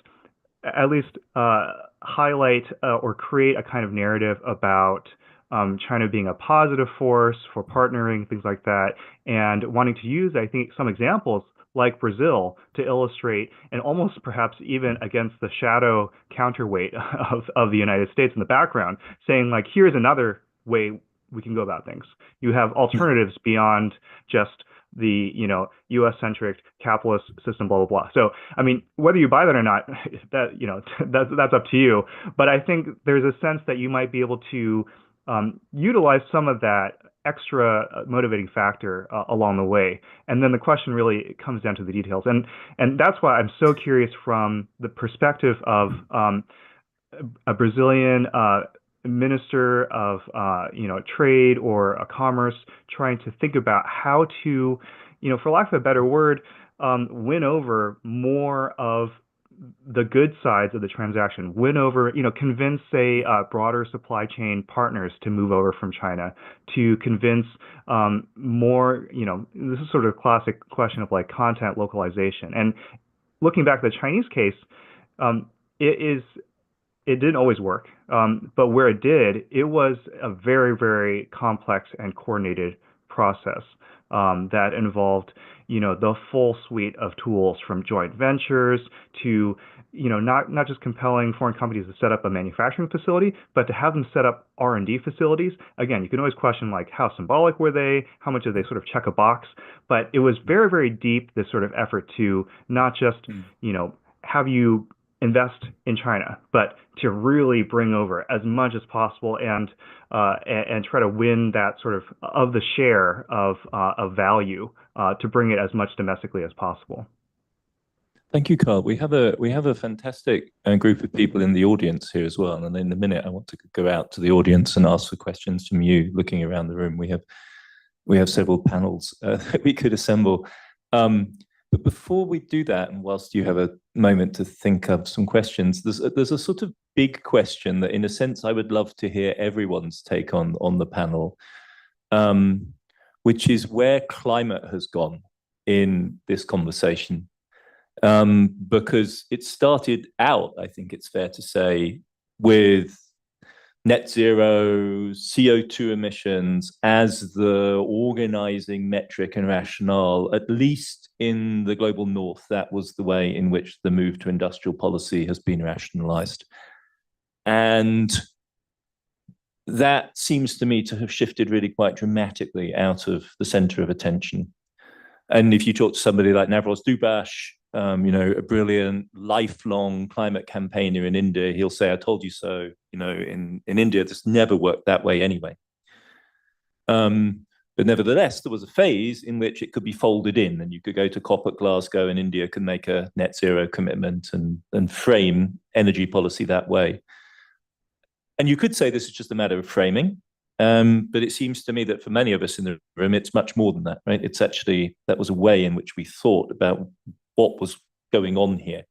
at least highlight or create a kind of narrative about China being a positive force for partnering, things like that, and wanting to use, I think, some examples like Brazil to illustrate, and almost perhaps even against the shadow counterweight of the United States in the background, saying like, here's another way we can go about things. You have alternatives beyond just the U.S.-centric capitalist system, blah blah blah. So I mean, whether you buy that or not, that's up to you. But I think there's a sense that you might be able to utilize some of that extra motivating factor along the way. And then the question really comes down to the details. And that's why I'm so curious from the perspective of a Brazilian minister of trade or a commerce trying to think about how to, for lack of a better word, win over more of the good sides of the transaction, win over, convince, say, broader supply chain partners to move over from China, to convince more, this is sort of a classic question of like content localization. And looking back at the Chinese case, it didn't always work, but where it did, it was a very, very complex and coordinated process that involved, the full suite of tools from joint ventures to, not just compelling foreign companies to set up a manufacturing facility, but to have them set up R&D facilities. Again, you can always question like how symbolic were they? How much did they sort of check a box? But it was very, very deep, this sort of effort to not just, have you invest in China, but to really bring over as much as possible and try to win that sort of the share of value to bring it as much domestically as possible. Thank you, Carl. We have a fantastic group of people in the audience here as well. And in a minute, I want to go out to the audience and ask for questions from you. Looking around the room, we have several panels that we could assemble. But before we do that, and whilst you have a moment to think of some questions, there's a sort of big question that, in a sense, I would love to hear everyone's take on the panel, which is where climate has gone in this conversation. Because it started out, I think it's fair to say, with net zero, CO2 emissions as the organizing metric and rationale, at least in the global north. That was the way in which the move to industrial policy has been rationalized. And that seems to me to have shifted really quite dramatically out of the center of attention. And if you talk to somebody like Navroz Dubash, a brilliant lifelong climate campaigner in India, he'll say, I told you so. In India, this never worked that way anyway. But nevertheless, there was a phase in which it could be folded in, and you could go to COP at Glasgow, and India can make a net zero commitment and frame energy policy that way. And you could say this is just a matter of framing, but it seems to me that for many of us in the room, it's much more than that, right? It's actually, that was a way in which we thought about what was going on here.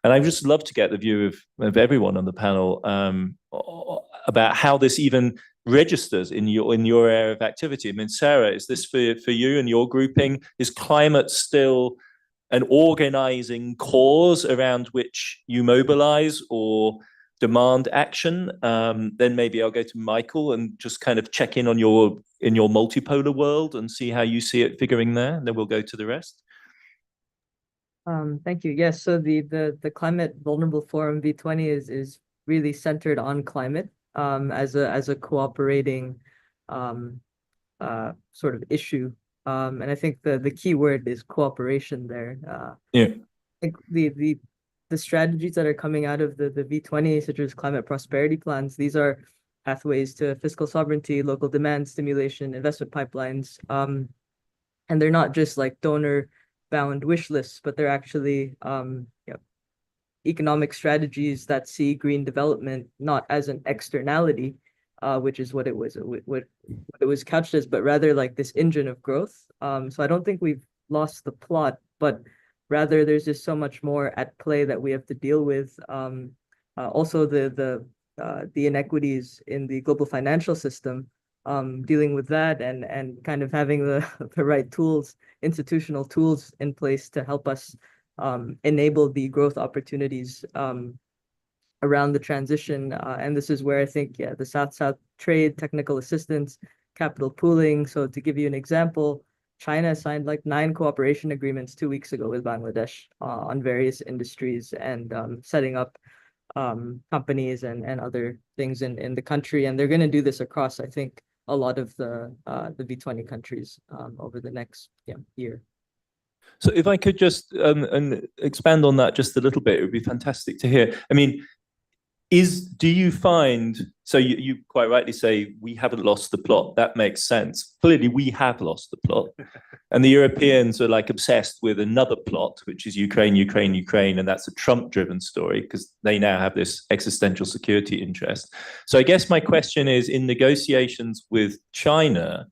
And I'd just love to get the view of everyone on the panel about how this even registers in your area of activity. I mean, Sara, is this for you and your grouping? Is climate still an organizing cause around which you mobilize or demand action? Then maybe I'll go to Michael and just kind of check in on your multipolar world and see how you see it figuring there. And then we'll go to the rest. Thank you. Yes, so the Climate Vulnerable Forum V20 is really centered on climate as a cooperating sort of issue. And I think the key word is cooperation there. I think the strategies that are coming out of the V20, such as climate prosperity plans, these are pathways to fiscal sovereignty, local demand stimulation, investment pipelines. And they're not just like donor-bound wish lists, but they're actually economic strategies that see green development not as an externality, which is what it was couched as, but rather like this engine of growth. So I don't think we've lost the plot, but rather there's just so much more at play that we have to deal with. Also the inequities in the global financial system, dealing with that and kind of having the right tools, institutional tools in place to help us enable the growth opportunities around the transition. And this is where I think, the South-South trade, technical assistance, capital pooling. So to give you an example, China signed like 9 cooperation agreements 2 weeks ago with Bangladesh on various industries and setting up companies and other things in the country. And they're going to do this across, I think, a lot of the V20 countries over the next year. So if I could just and expand on that just a little bit, it would be fantastic to hear. I mean, Do you find, so you quite rightly say we haven't lost the plot. That makes sense. Clearly, we have lost the plot. And the Europeans are like obsessed with another plot, which is Ukraine, Ukraine, Ukraine. And that's a Trump-driven story because they now have this existential security interest. So I guess my question is, in negotiations with China,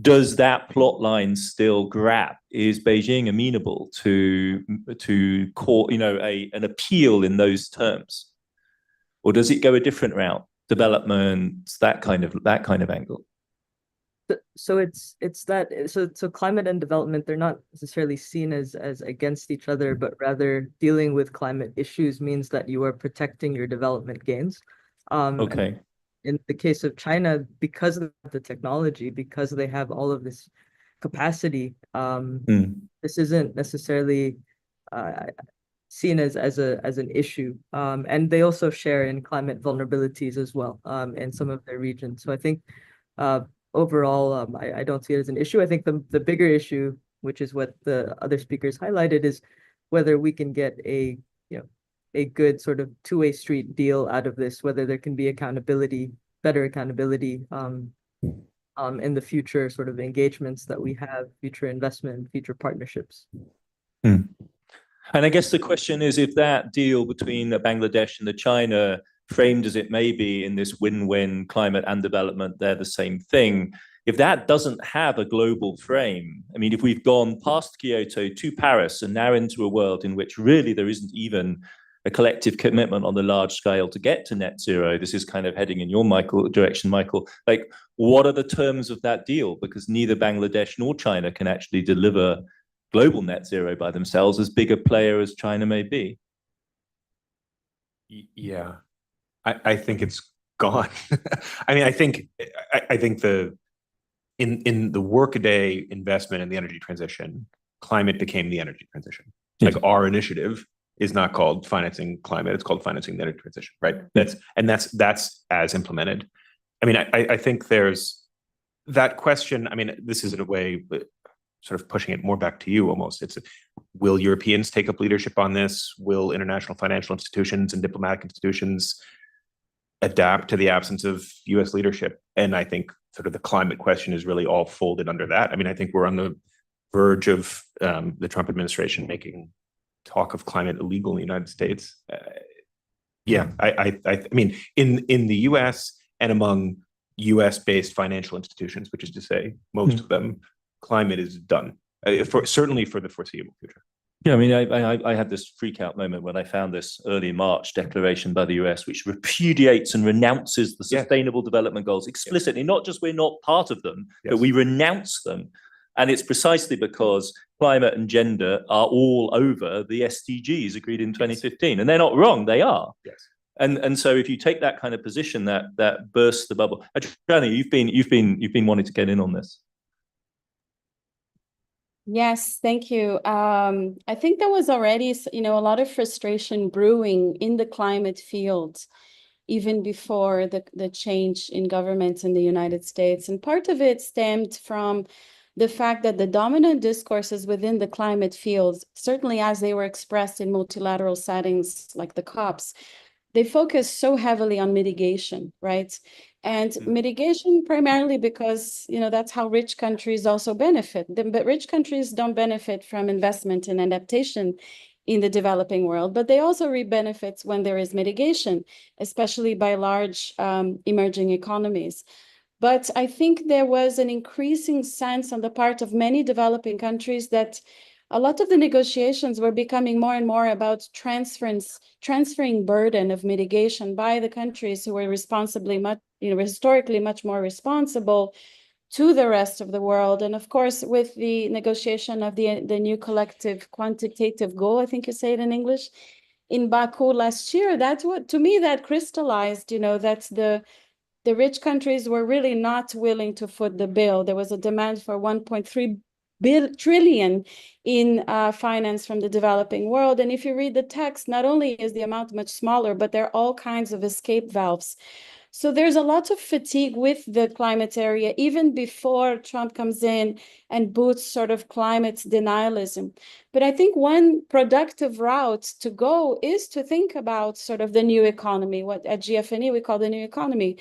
does that plot line still grab? Is Beijing amenable to court, an appeal in those terms? Or does it go a different route? Development, that kind of angle. So it's that so climate and development, they're not necessarily seen as against each other, but rather dealing with climate issues means that you are protecting your development gains. Okay. In the case of China, because of the technology, because they have all of this capacity, this isn't necessarily seen as an issue. And they also share in climate vulnerabilities as well in some of their regions. So I think overall, I don't see it as an issue. I think the bigger issue, which is what the other speakers highlighted, is whether we can get a good sort of two-way street deal out of this, whether there can be better accountability in the future sort of engagements that we have, future investment, future partnerships. And I guess the question is, if that deal between Bangladesh and China, framed as it may be in this win-win climate and development, they're the same thing. If that doesn't have a global frame, I mean, if we've gone past Kyoto to Paris and now into a world in which really there isn't even a collective commitment on the large scale to get to net zero, this is kind of heading in your direction, Michael. Like, what are the terms of that deal? Because neither Bangladesh nor China can actually deliver global net zero by themselves, as big a player as China may be. Yeah, I think it's gone. I mean, I think in the workaday investment in the energy transition, climate became the energy transition. Yes. Like, our initiative is not called financing climate; it's called financing the energy transition, right? That's as implemented. I mean, I think there's that question. I mean, this is in a way sort of pushing it more back to you almost. It's, will Europeans take up leadership on this? Will international financial institutions and diplomatic institutions adapt to the absence of US leadership? And I think sort of the climate question is really all folded under that. I mean, I think we're on the verge of the Trump administration making talk of climate illegal in the United States. I mean, in the US and among US-based financial institutions, which is to say most of them, climate is done, certainly for the foreseeable future. Yeah, I mean, I had this freak out moment when I found this early March declaration by the US, which repudiates and renounces the Sustainable Development Goals explicitly. Not just we're not part of them, but we renounce them. And it's precisely because climate and gender are all over the SDGs agreed in 2015. And they're not wrong, they are. Yes. And so if you take that kind of position, that bursts the bubble. Adriana, you've been wanting to get in on this. Yes, thank you. I think there was already, a lot of frustration brewing in the climate field, even before the change in governments in the United States. And part of it stemmed from the fact that the dominant discourses within the climate fields, certainly as they were expressed in multilateral settings like the COPs, they focus so heavily on mitigation, right? And mitigation primarily because, that's how rich countries also benefit. But rich countries don't benefit from investment and adaptation in the developing world, but they also reap benefits when there is mitigation, especially by large emerging economies. But I think there was an increasing sense on the part of many developing countries that a lot of the negotiations were becoming more and more about transferring burden of mitigation by the countries who were historically much more responsible to the rest of the world. And of course, with the negotiation of the new collective quantitative goal, I think you say it in English, in Baku last year, that's what, to me, that crystallized, that the rich countries were really not willing to foot the bill. There was a demand for 1.3 trillion in finance from the developing world. And if you read the text, not only is the amount much smaller, but there are all kinds of escape valves So there's a lot of fatigue with the climate area, even before Trump comes in and boots sort of climate denialism. But I think one productive route to go is to think about sort of the new economy, what at GFNE we call the new economy.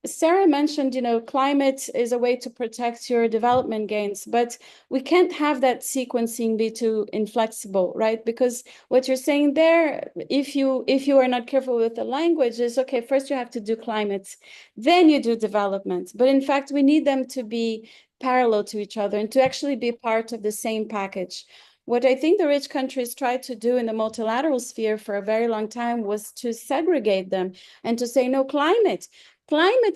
Sara mentioned, climate is a way to protect your development gains, but we can't have that sequencing be too inflexible, right? Because what you're saying there, if you are not careful with the language, is okay, first you have to do climate, then you do development. But in fact, we need them to be parallel to each other and to actually be part of the same package. What I think the rich countries tried to do in the multilateral sphere for a very long time was to segregate them and to say, no, climate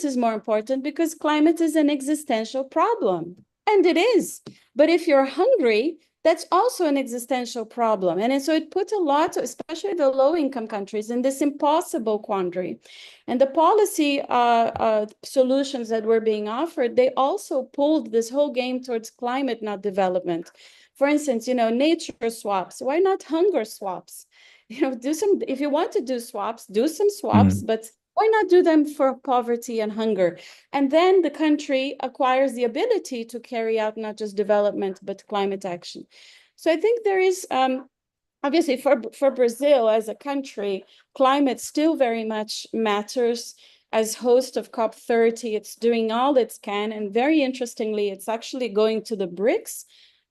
is more important because climate is an existential problem. And it is. But if you're hungry, that's also an existential problem. And so it put a lot, especially the low-income countries, in this impossible quandary. And the policy solutions that were being offered, they also pulled this whole game towards climate, not development. For instance, nature swaps. Why not hunger swaps? If you want to do swaps, do some swaps, but why not do them for poverty and hunger? And then the country acquires the ability to carry out not just development, but climate action. So I think there is, obviously for Brazil as a country, climate still very much matters. As host of COP30, it's doing all it can. And very interestingly, it's actually going to the BRICS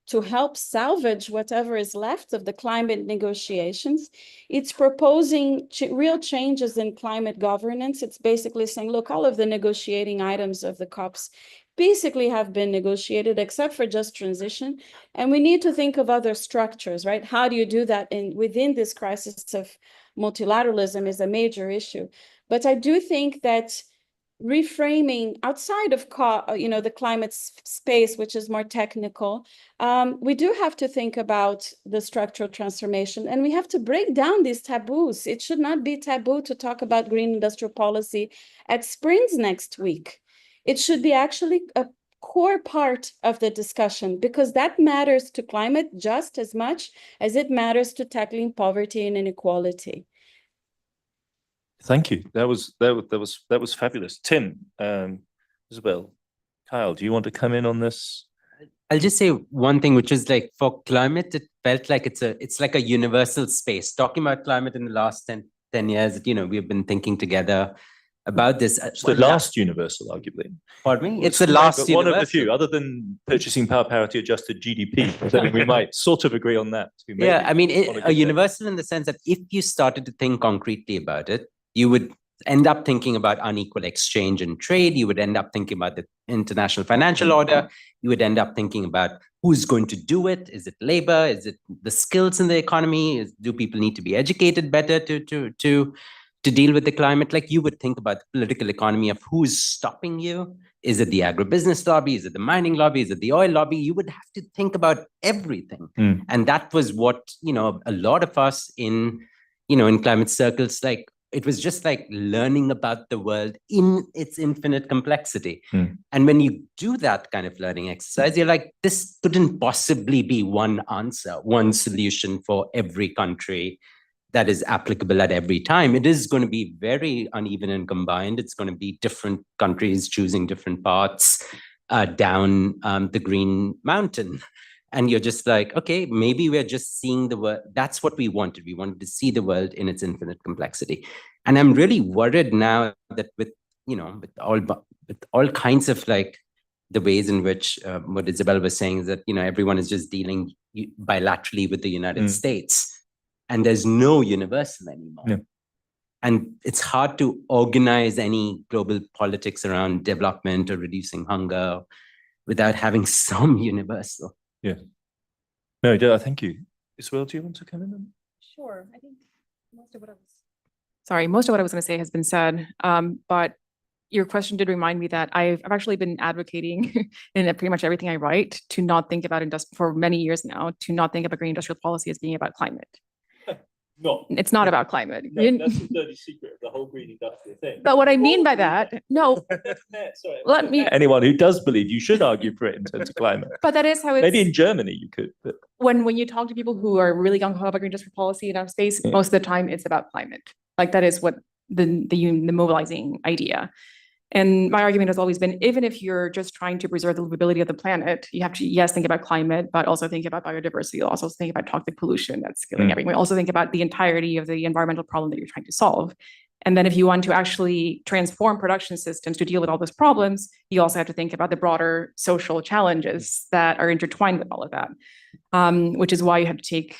to help salvage whatever is left of the climate negotiations. It's proposing real changes in climate governance. It's basically saying, look, all of the negotiating items of the COPs basically have been negotiated except for just transition. And we need to think of other structures, right? How do you do that within this crisis of multilateralism is a major issue. But I do think that reframing outside of the climate space, which is more technical, we do have to think about the structural transformation, and we have to break down these taboos. It should not be taboo to talk about green industrial policy at Springs next week. It should be actually a core part of the discussion, because that matters to climate just as much as it matters to tackling poverty and inequality. Thank you. That was fabulous. Tim, Isabel, Kyle, do you want to come in on this? I'll just say one thing, which is like for climate, it felt like it's like a universal space. Talking about climate in the last 10 years, we've been thinking together about this. It's the last universal, arguably. Pardon me? It's the last one of the universal. few, other than purchasing power parity adjusted GDP. I think we might sort of agree on that. Yeah, I mean, a universal in the sense that if you started to think concretely about it, you would end up thinking about unequal exchange and trade. You would end up thinking about the international financial order. You would end up thinking about who's going to do it. Is it labor? Is it the skills in the economy? Do people need to be educated better to deal with the climate? Like, you would think about the political economy of who's stopping you. Is it the agribusiness lobby? Is it the mining lobby? Is it the oil lobby? You would have to think about everything. And that was what, a lot of us in climate circles, like, it was just like learning about the world in its infinite complexity. And when you do that kind of learning exercise, you're like, this couldn't possibly be one answer, one solution for every country that is applicable at every time. It is going to be very uneven and combined. It's going to be different countries choosing different paths down the Green Mountain. And you're just like, okay, maybe we're just seeing the world. That's what we wanted. We wanted to see the world in its infinite complexity. And I'm really worried now that with all kinds of like the ways in which what Isabel was saying is that, everyone is just dealing bilaterally with the United States, and there's no universal anymore. Yeah. And it's hard to organize any global politics around development or reducing hunger without having some universal. Yeah. No, thank you. Isabel, do you want to come in? Sure. I think most of what I was going to say has been said. But your question did remind me that I've actually been advocating in pretty much everything I write to not think about for many years now, to not think about green industrial policy as being about climate. No, it's not about climate. No, that's the dirty secret of the whole green industrial thing. But what I mean by that, no. Sorry, anyone who does believe you should argue for it in terms of climate. But that is how it's. Maybe in Germany you could. But when you talk to people who are really gung ho about green industrial policy in our space, most of the time it's about climate. Like, that is what the mobilizing idea. And my argument has always been, even if you're just trying to preserve the livability of the planet, you have to, yes, think about climate, but also think about biodiversity, also think about toxic pollution that's killing everyone. Also think about the entirety of the environmental problem that you're trying to solve. And then if you want to actually transform production systems to deal with all those problems, you also have to think about the broader social challenges that are intertwined with all of that, which is why you have to take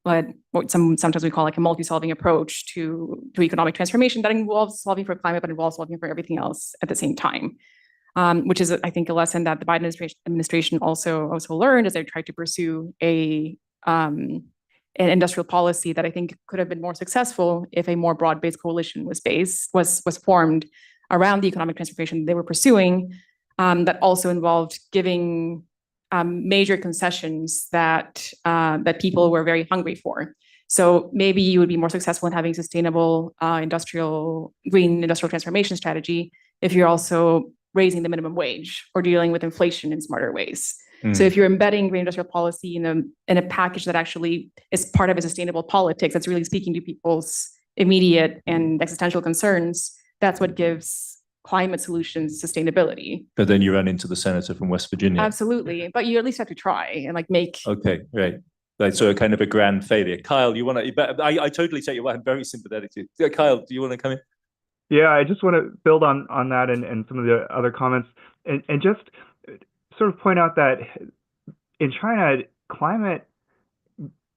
what sometimes we call like a multi-solving approach to economic transformation that involves solving for climate, but involves solving for everything else at the same time, which is, I think, a lesson that the Biden administration also learned as they tried to pursue an industrial policy that I think could have been more successful if a more broad-based coalition was formed around the economic transformation they were pursuing, that also involved giving major concessions that people were very hungry for. So maybe you would be more successful in having sustainable green industrial transformation strategy if you're also raising the minimum wage or dealing with inflation in smarter ways. So if you're embedding green industrial policy in a package that actually is part of a sustainable politics that's really speaking to people's immediate and existential concerns, that's what gives climate solutions sustainability. But then you run into the senator from West Virginia. Absolutely, but you at least have to try and like make. Okay, right. Like, so a kind of a grand failure. Kyle, you want to? I totally take your word. I'm very sympathetic to you. Kyle, do you want to come in? Yeah, I just want to build on that and some of the other comments, and just sort of point out that in China, climate,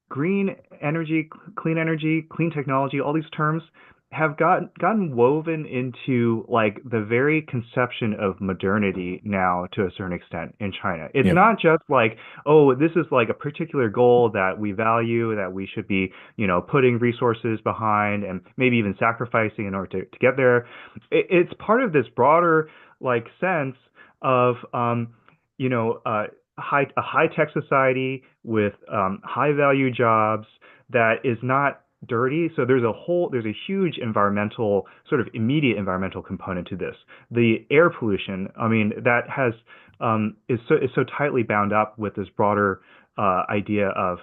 green energy, clean technology, all these terms have gotten woven into like the very conception of modernity now to a certain extent in China. It's not just like, oh, this is like a particular goal that we value, that we should be, putting resources behind and maybe even sacrificing in order to get there. It's part of this broader like sense of, a high-tech society with high-value jobs that is not dirty. So there's a huge environmental, sort of immediate environmental component to this. The air pollution, I mean, that is so tightly bound up with this broader idea of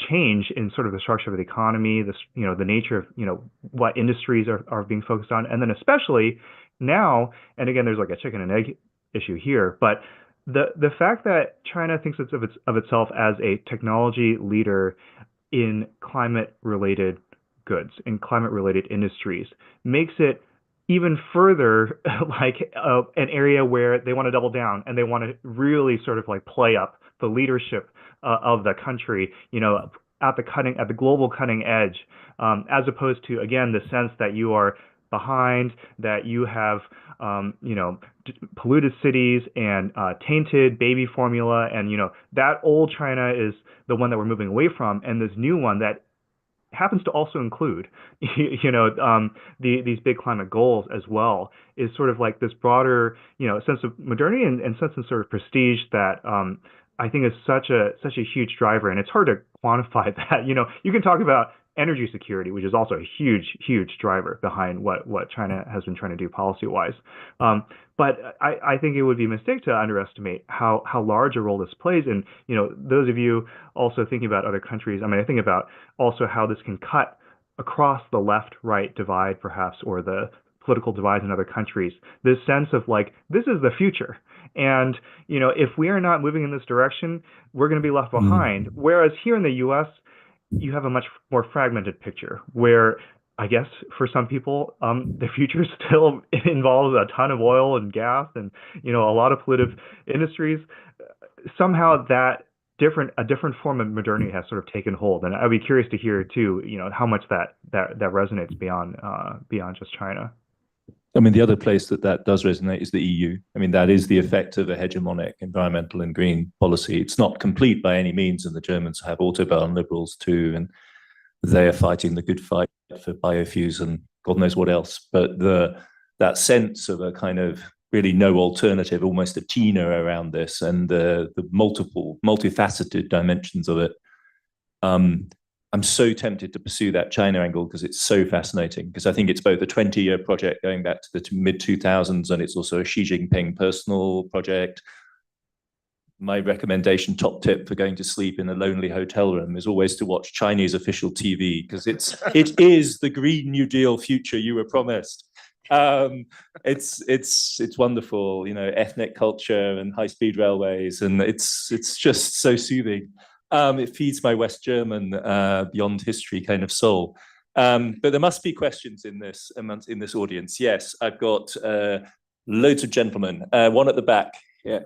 change in sort of the structure of the economy, the nature of what industries are being focused on, and then especially now, and again, there's like a chicken and egg issue here, but the fact that China thinks of itself as a technology leader in climate-related goods, in climate-related industries, makes it even further like an area where they want to double down and they want to really sort of like play up the leadership of the country, at the global cutting edge, as opposed to, again, the sense that you are behind, that you have, polluted cities and tainted baby formula. And, that old China is the one that we're moving away from. And this new one that happens to also include, these big climate goals as well, is sort of like this broader, sense of modernity and sense of sort of prestige that I think is such a huge driver. And it's hard to quantify that. You can talk about energy security, which is also a huge driver behind what China has been trying to do policy-wise. But I think it would be a mistake to underestimate how large a role this plays. And, those of you also thinking about other countries, I mean, I think about also how this can cut across the left-right divide, perhaps, or the political divides in other countries, this sense of like, this is the future. And, if we are not moving in this direction, we're going to be left behind. Whereas here in the US, you have a much more fragmented picture where I guess for some people, the future still involves a ton of oil and gas and, a lot of pollutive industries. Somehow a different form of modernity has sort of taken hold. And I'd be curious to hear too, how much that resonates beyond just China. I mean, the other place that does resonate is the EU. I mean, that is the effect of a hegemonic environmental and green policy. It's not complete by any means, and the Germans have Autobahn liberals too, and they are fighting the good fight for biofuels and God knows what else. But that sense of a kind of really no alternative, almost a Tina around this, and the multifaceted dimensions of it. I'm so tempted to pursue that China angle because it's so fascinating, because I think it's both a 20-year project going back to the mid-2000s, and it's also a Xi Jinping personal project. my recommendation, top tip for going to sleep in a lonely hotel room is always to watch Chinese official TV, because it is the Green New Deal future you were promised. It's wonderful, you know, ethnic culture and high-speed railways, and it's just so soothing. It feeds my West German beyond history kind of soul. But there must be questions in this audience. Yes, I've got loads of gentlemen. One at the back. Yeah.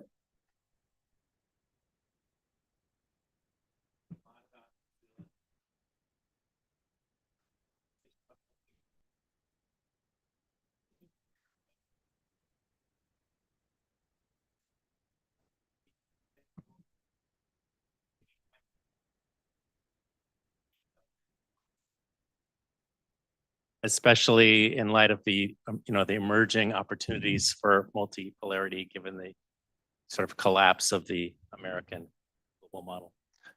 Especially in light of the, the emerging opportunities for multipolarity, given the sort of collapse of the American global model.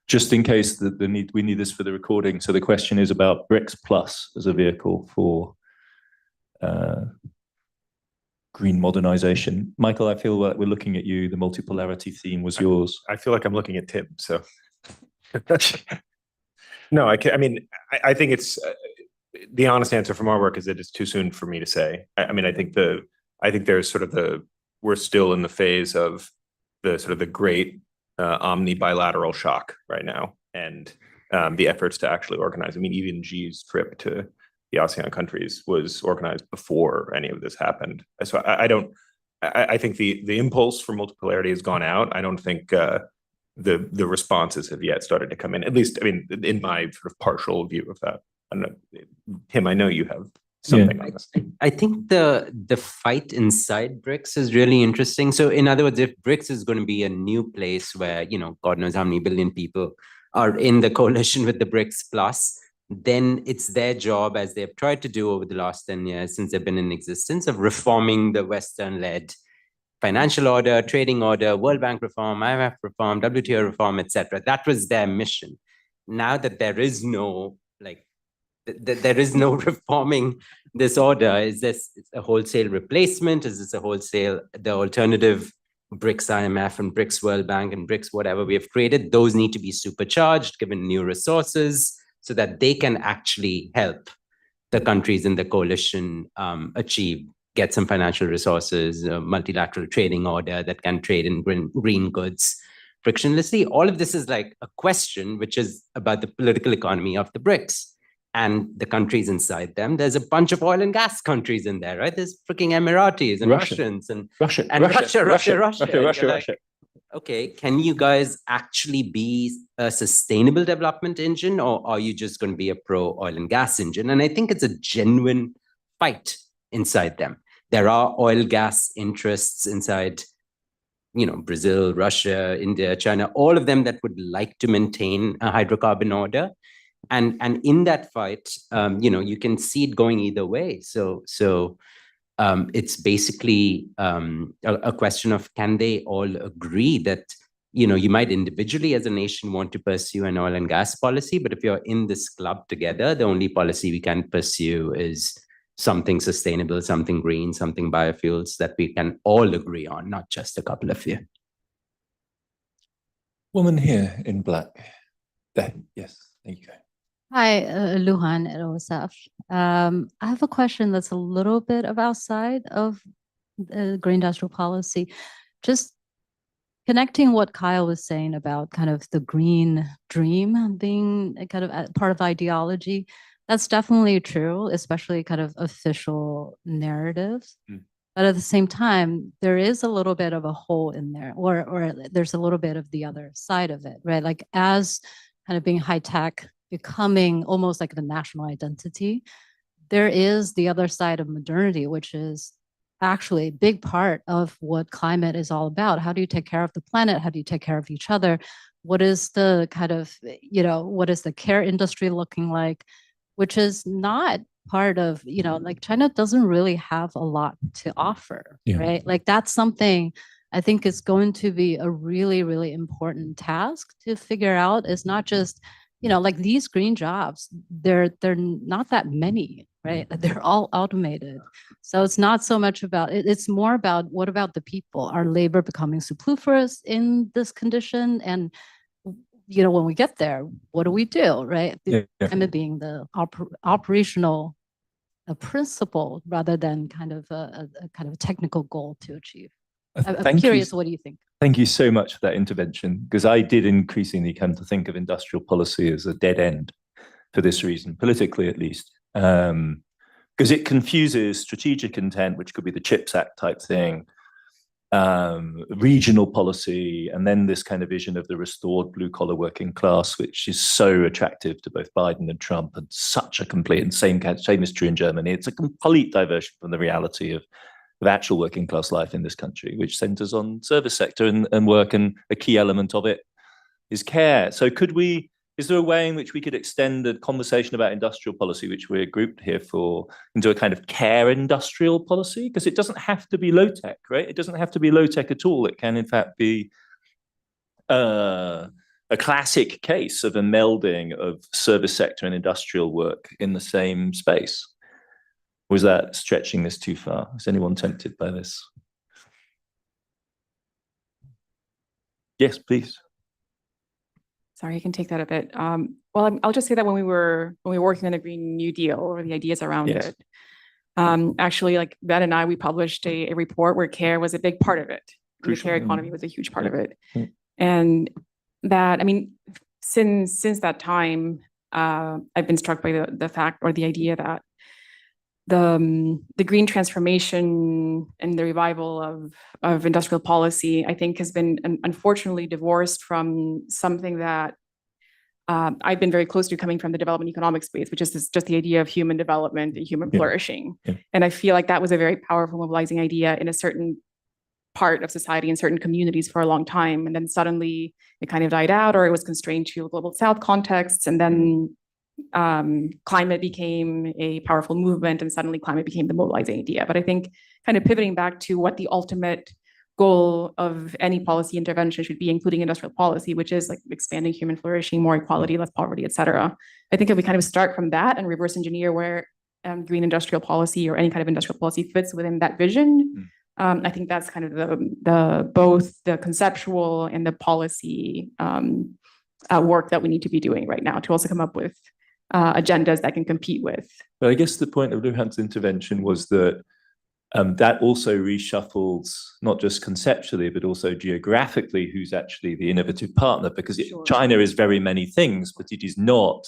Just in case we need this for the recording. So the question is about BRICS Plus as a vehicle for green modernization. Michael, I feel like we're looking at you. The multipolarity theme was yours. I feel like I'm looking at Tim. So no, I mean, I think it's the honest answer from our work is that it's too soon for me to say. I mean, I think there's sort of we're still in the phase of the sort of the great omni-bilateral shock right now, and the efforts to actually organize. I mean, even Xi's trip to the ASEAN countries was organized before any of this happened. So I think the impulse for multipolarity has gone out. I don't think the responses have yet started to come in. At least, I mean, in my sort of partial view of that. I don't know, Tim, I know you have something on this. I think the fight inside BRICS is really interesting. So in other words, if BRICS is going to be a new place where, God knows how many billion people are in the coalition with the BRICS Plus, then it's their job, as they've tried to do over the last 10 years since they've been in existence, of reforming the Western-led financial order, trading order, World Bank reform, IMF reform, WTO reform, etc. That was their mission. Now that there is no there is no reforming this order, is this a wholesale replacement? Is this the alternative BRICS IMF and BRICS World Bank and BRICS whatever we have created? Those need to be supercharged, given new resources, so that they can actually help the countries in the coalition get some financial resources, a multilateral trading order that can trade in green goods frictionlessly. All of this is like a question which is about the political economy of the BRICS and the countries inside them. There's a bunch of oil and gas countries in there, right? There's freaking Emiratis and Russians and Russia. Okay, can you guys actually be a sustainable development engine, or are you just going to be a pro oil and gas engine? And I think it's a genuine fight inside them. There are oil gas interests inside, Brazil, Russia, India, China, all of them that would like to maintain a hydrocarbon order. And in that fight, you can see it going either way. So it's basically a question of, can they all agree that, you might individually as a nation want to pursue an oil and gas policy, but if you're in this club together, the only policy we can pursue is something sustainable, something green, something biofuels that we can all agree on, not just a couple of you. Woman here in black. There, yes, there you go. Hi, Luhan at OSF. I have a question that's a little bit of outside of green industrial policy. Just connecting what Kyle was saying about kind of the green dream being kind of part of ideology. That's definitely true, especially kind of official narratives. But at the same time, there is a little bit of a hole in there, or there's a little bit of the other side of it, right? Like as kind of being high tech, becoming almost like the national identity, there is the other side of modernity, which is actually a big part of what climate is all about. How do you take care of the planet? How do you take care of each other? What is the kind of, what is the care industry looking like? Which is not part of, like China doesn't really have a lot to offer, right? Like that's something I think is going to be a really, really important task to figure out. Is not just, like these green jobs, they're not that many, right? They're all automated. So it's not so much about it, it's more about what about the people? Are labor becoming superfluous in this condition? And when we get there, what do we do, right? Kind of being the operational principle rather than kind of a technical goal to achieve. I'm curious, what do you think? Thank you so much for that intervention, because I did increasingly come to think of industrial policy as a dead end for this reason, politically at least, because it confuses strategic intent, which could be the CHIPS Act type thing, regional policy, and then this kind of vision of the restored blue-collar working class, which is so attractive to both Biden and Trump, and such a complete, and same is true in Germany. It's a complete diversion from the reality of actual working class life in this country, which centers on service sector and work, and a key element of it is care. So is there a way in which we could extend the conversation about industrial policy, which we're grouped here for, into a kind of care industrial policy? Because it doesn't have to be low tech, right? It doesn't have to be low tech at all. It can in fact be a classic case of a melding of service sector and industrial work in the same space. Was that stretching this too far? Is anyone tempted by this? Yes, please. Sorry, I can take that a bit. Well, I'll just say that when we were working on the Green New Deal, or the ideas around Yes. it, actually, like Ben and I, we published a report where care was a big part of it. The Crucial. care economy was a huge part of it. Mm. And that, I mean, since that time, I've been struck by the fact, or the idea, that the green transformation and the revival of industrial policy, I think, has been unfortunately divorced from something that I've been very close to, coming from the development economics space, which is just the idea of human development and human flourishing. Yeah. And I feel like that was a very powerful mobilizing idea in a certain part of society, in certain communities, for a long time. And then suddenly it kind of died out, or it was constrained to global South contexts. And then climate became a powerful movement, and suddenly climate became the mobilizing idea. But I think kind of pivoting back to what the ultimate goal of any policy intervention should be, including industrial policy, which is like expanding human flourishing, more equality, less poverty, et cetera. I think if we kind of start from that and reverse engineer where green industrial policy, or any kind of industrial policy, fits within that vision, I think that's kind of the both the conceptual and the policy work that we need to be doing right now, to also come up with agendas that can compete with. But I guess the point of Luhan's intervention was that that also reshuffles, not just conceptually, but also geographically, who's actually the innovative partner, because China is very many things, but it is not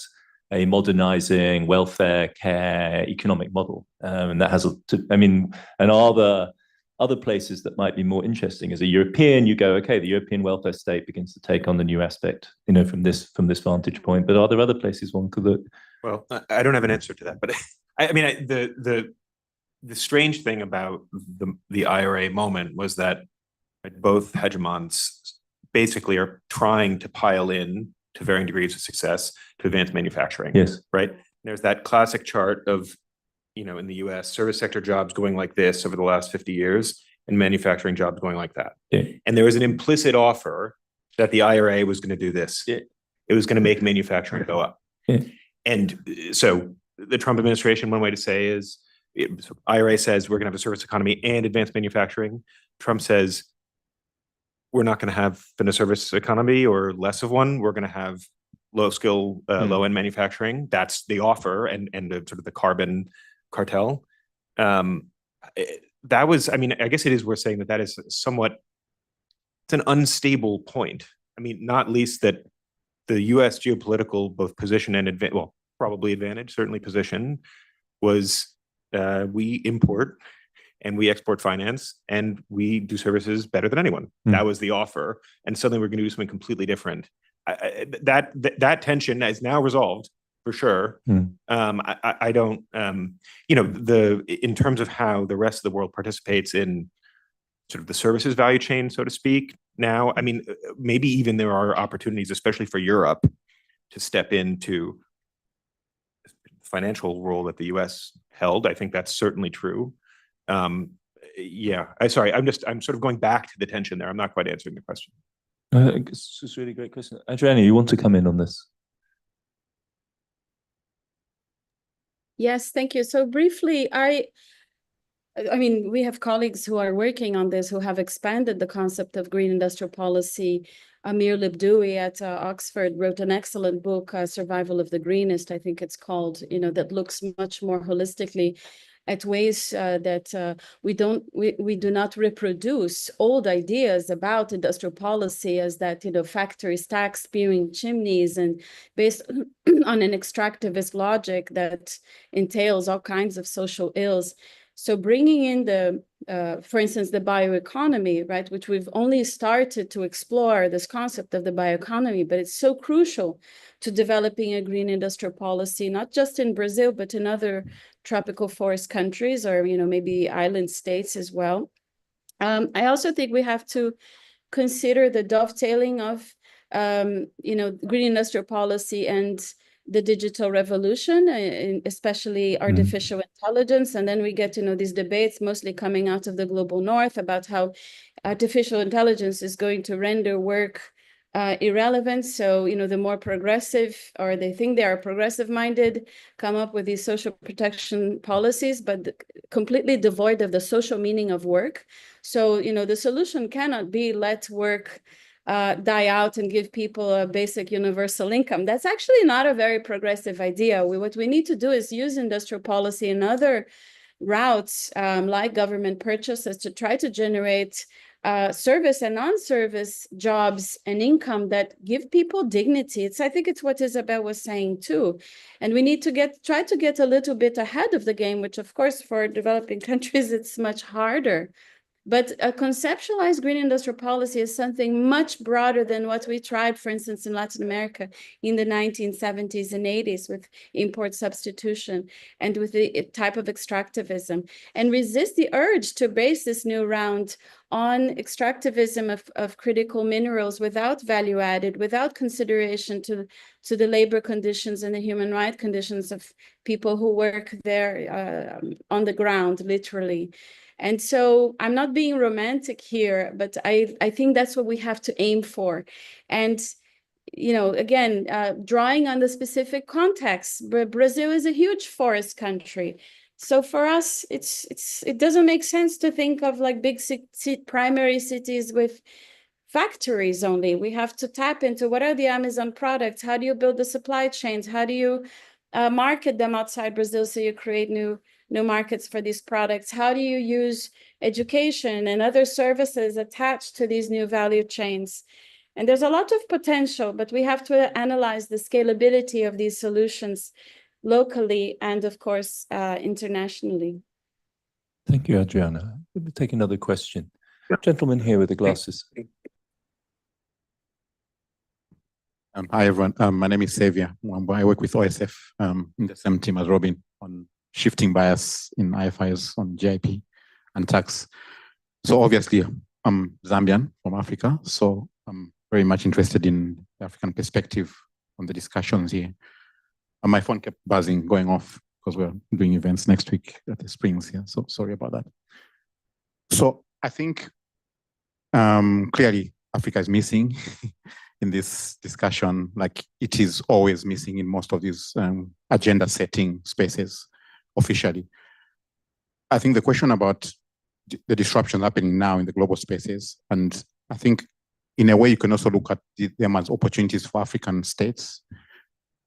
a modernizing welfare care economic model. And that has, and are there other places that might be more interesting? As a European, you go, okay, the European welfare state begins to take on the new aspect, from this vantage point. But are there other places one could look? Well, I don't have an answer to that, but the strange thing about the IRA moment was that both hegemons basically are trying to pile in, to varying degrees of success, to advance manufacturing. Yes. Right. There's that classic chart of, in the US, service sector jobs going like this over the last 50 years, and manufacturing jobs going like that. Yeah. And there was an implicit offer that the IRA was going to do this. Yeah. It was going to make manufacturing go up. Yeah. And so the Trump administration, one way to say is, IRA says we're going to have a service economy and advanced manufacturing. Trump says we're not going to have a service economy, or less of one. We're going to have low skill, low end manufacturing. That's the offer, and the sort of the carbon cartel. That was, I guess it is worth saying that is somewhat, it's an unstable point. Not least that the US geopolitical both position and probably advantage, certainly position, was we import and we export finance and we do services better than anyone. That was the offer. And suddenly we're going to do something completely different. That tension is now resolved, for sure. I don't, in terms of how the rest of the world participates in sort of the services value chain, so to speak, now, maybe even there are opportunities, especially for Europe, to step into the financial role that the US held. I think that's certainly true. Sorry, I'm sort of going back to the tension there. I'm not quite answering the question. It's a really great question. Adriana, you want to come in on this? Yes, thank you. So briefly, I mean, we have colleagues who are working on this, who have expanded the concept of green industrial policy. Amir Libdoui at Oxford wrote an excellent book, Survival of the Greenest, I think it's called, that looks much more holistically at ways that we do not reproduce old ideas about industrial policy as that, factory stacks spewing chimneys and based on an extractivist logic that entails all kinds of social ills. So bringing in for instance, the bioeconomy, right, which we've only started to explore this concept of the bioeconomy, but it's so crucial to developing a green industrial policy, not just in Brazil, but in other tropical forest countries or, maybe island states as well. I also think we have to consider the dovetailing of, green industrial policy and the digital revolution, especially artificial intelligence. And then we get to know these debates mostly coming out of the global north about how artificial intelligence is going to render work irrelevant. So, the more progressive, or they think they are progressive minded, come up with these social protection policies, but completely devoid of the social meaning of work. So, the solution cannot be let work die out and give people a basic universal income. That's actually not a very progressive idea. What we need to do is use industrial policy and other routes like government purchases to try to generate service and non-service jobs and income that give people dignity. I think it's what Isabel was saying too. And we need to try to get a little bit ahead of the game, which of course for developing countries, it's much harder. But a conceptualized green industrial policy is something much broader than what we tried, for instance, in Latin America in the 1970s and 80s with import substitution and with the type of extractivism, and resist the urge to base this new round on extractivism of critical minerals without value added, without consideration to the labor conditions and the human rights conditions of people who work there on the ground, literally. And so I'm not being romantic here, but I think that's what we have to aim for. And, again, drawing on the specific context, Brazil is a huge forest country. So for us, it doesn't make sense to think of like big primary cities with factories only. We have to tap into what are the Amazon products? How do you build the supply chains? How do you market them outside Brazil so you create new markets for these products? How do you use education and other services attached to these new value chains? And there's a lot of potential, but we have to analyze the scalability of these solutions locally and, of course, internationally. Thank you, Adriana. We'll take another question. Gentleman here with the glasses. Hi, everyone. My name is Xavier. I work with OSF in the same team as Robin on shifting bias in IFIs on GIP and tax. So obviously, I'm Zambian from Africa, so I'm very much interested in the African perspective on the discussions here. And my phone kept buzzing, going off, because we're doing events next week at the Springs here, so sorry about that. So I think clearly Africa is missing in this discussion, like it is always missing in most of these agenda setting spaces officially. I think the question about the disruption happening now in the global spaces, and I think in a way you can also look at them as opportunities for African states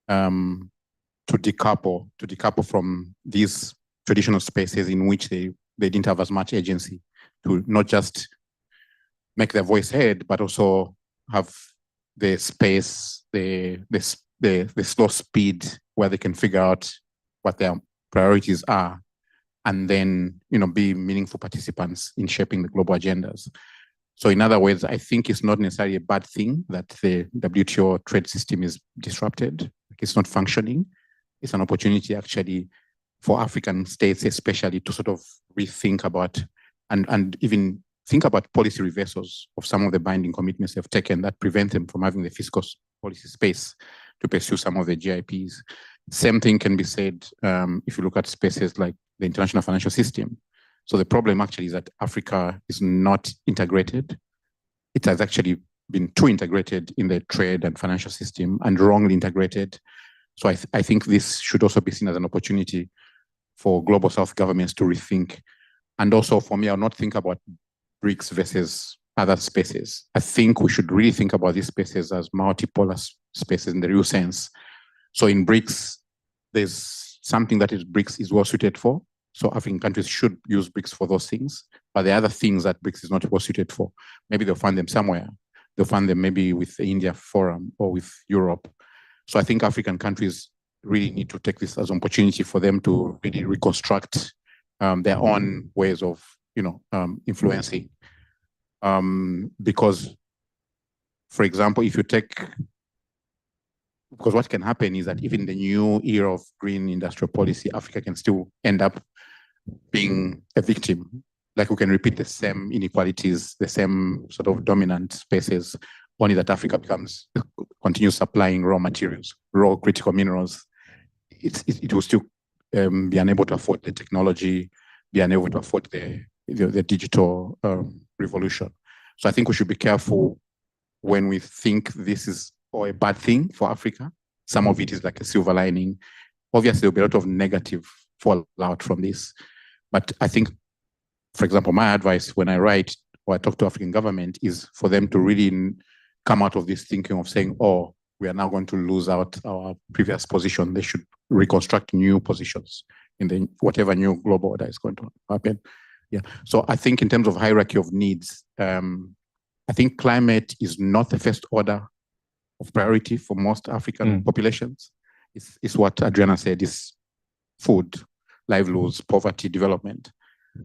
to decouple from these traditional spaces in which they didn't have as much agency, to not just make their voice heard, but also have the space, the slow speed where they can figure out what their priorities are, and then be meaningful participants in shaping the global agendas. So in other words, I think it's not necessarily a bad thing that the WTO trade system is disrupted. It's not functioning. It's an opportunity actually for African states especially to sort of rethink about and even think about policy reversals of some of the binding commitments they've taken that prevent them from having the fiscal policy space to pursue some of the GIPs. Same thing can be said if you look at spaces like the international financial system. So the problem actually is that Africa is not integrated. It has actually been too integrated in the trade and financial system and wrongly integrated. So I think this should also be seen as an opportunity for global South governments to rethink. And also for me, I'll not think about BRICS versus other spaces. I think we should really think about these spaces as multipolar spaces in the real sense. So in BRICS, there's something that is BRICS is well suited for. So African countries should use BRICS for those things. But there are other things that BRICS is not well suited for. Maybe they'll find them somewhere. They'll find them maybe with the India Forum or with Europe. So I think African countries really need to take this as an opportunity for them to really reconstruct their own ways of, influencing. Because, for example, if you take, because what can happen is that even the new era of green industrial policy, Africa can still end up being a victim. Like we can repeat the same inequalities, the same sort of dominant spaces, only that Africa continues supplying raw materials, raw critical minerals. It will still be unable to afford the technology, be unable to afford the digital revolution. So I think we should be careful when we think this is a bad thing for Africa. Some of it is like a silver lining. Obviously, there'll be a lot of negative fallout from this. But I think, for example, my advice when I write or I talk to African government is for them to really come out of this thinking of saying, oh, we are now going to lose out our previous position. They should reconstruct new positions in the whatever new global order is going to happen. Yeah. So I think in terms of hierarchy of needs, I think climate is not the first order of priority for most African populations. It's what Adriana said, is food, livelihoods, poverty, development.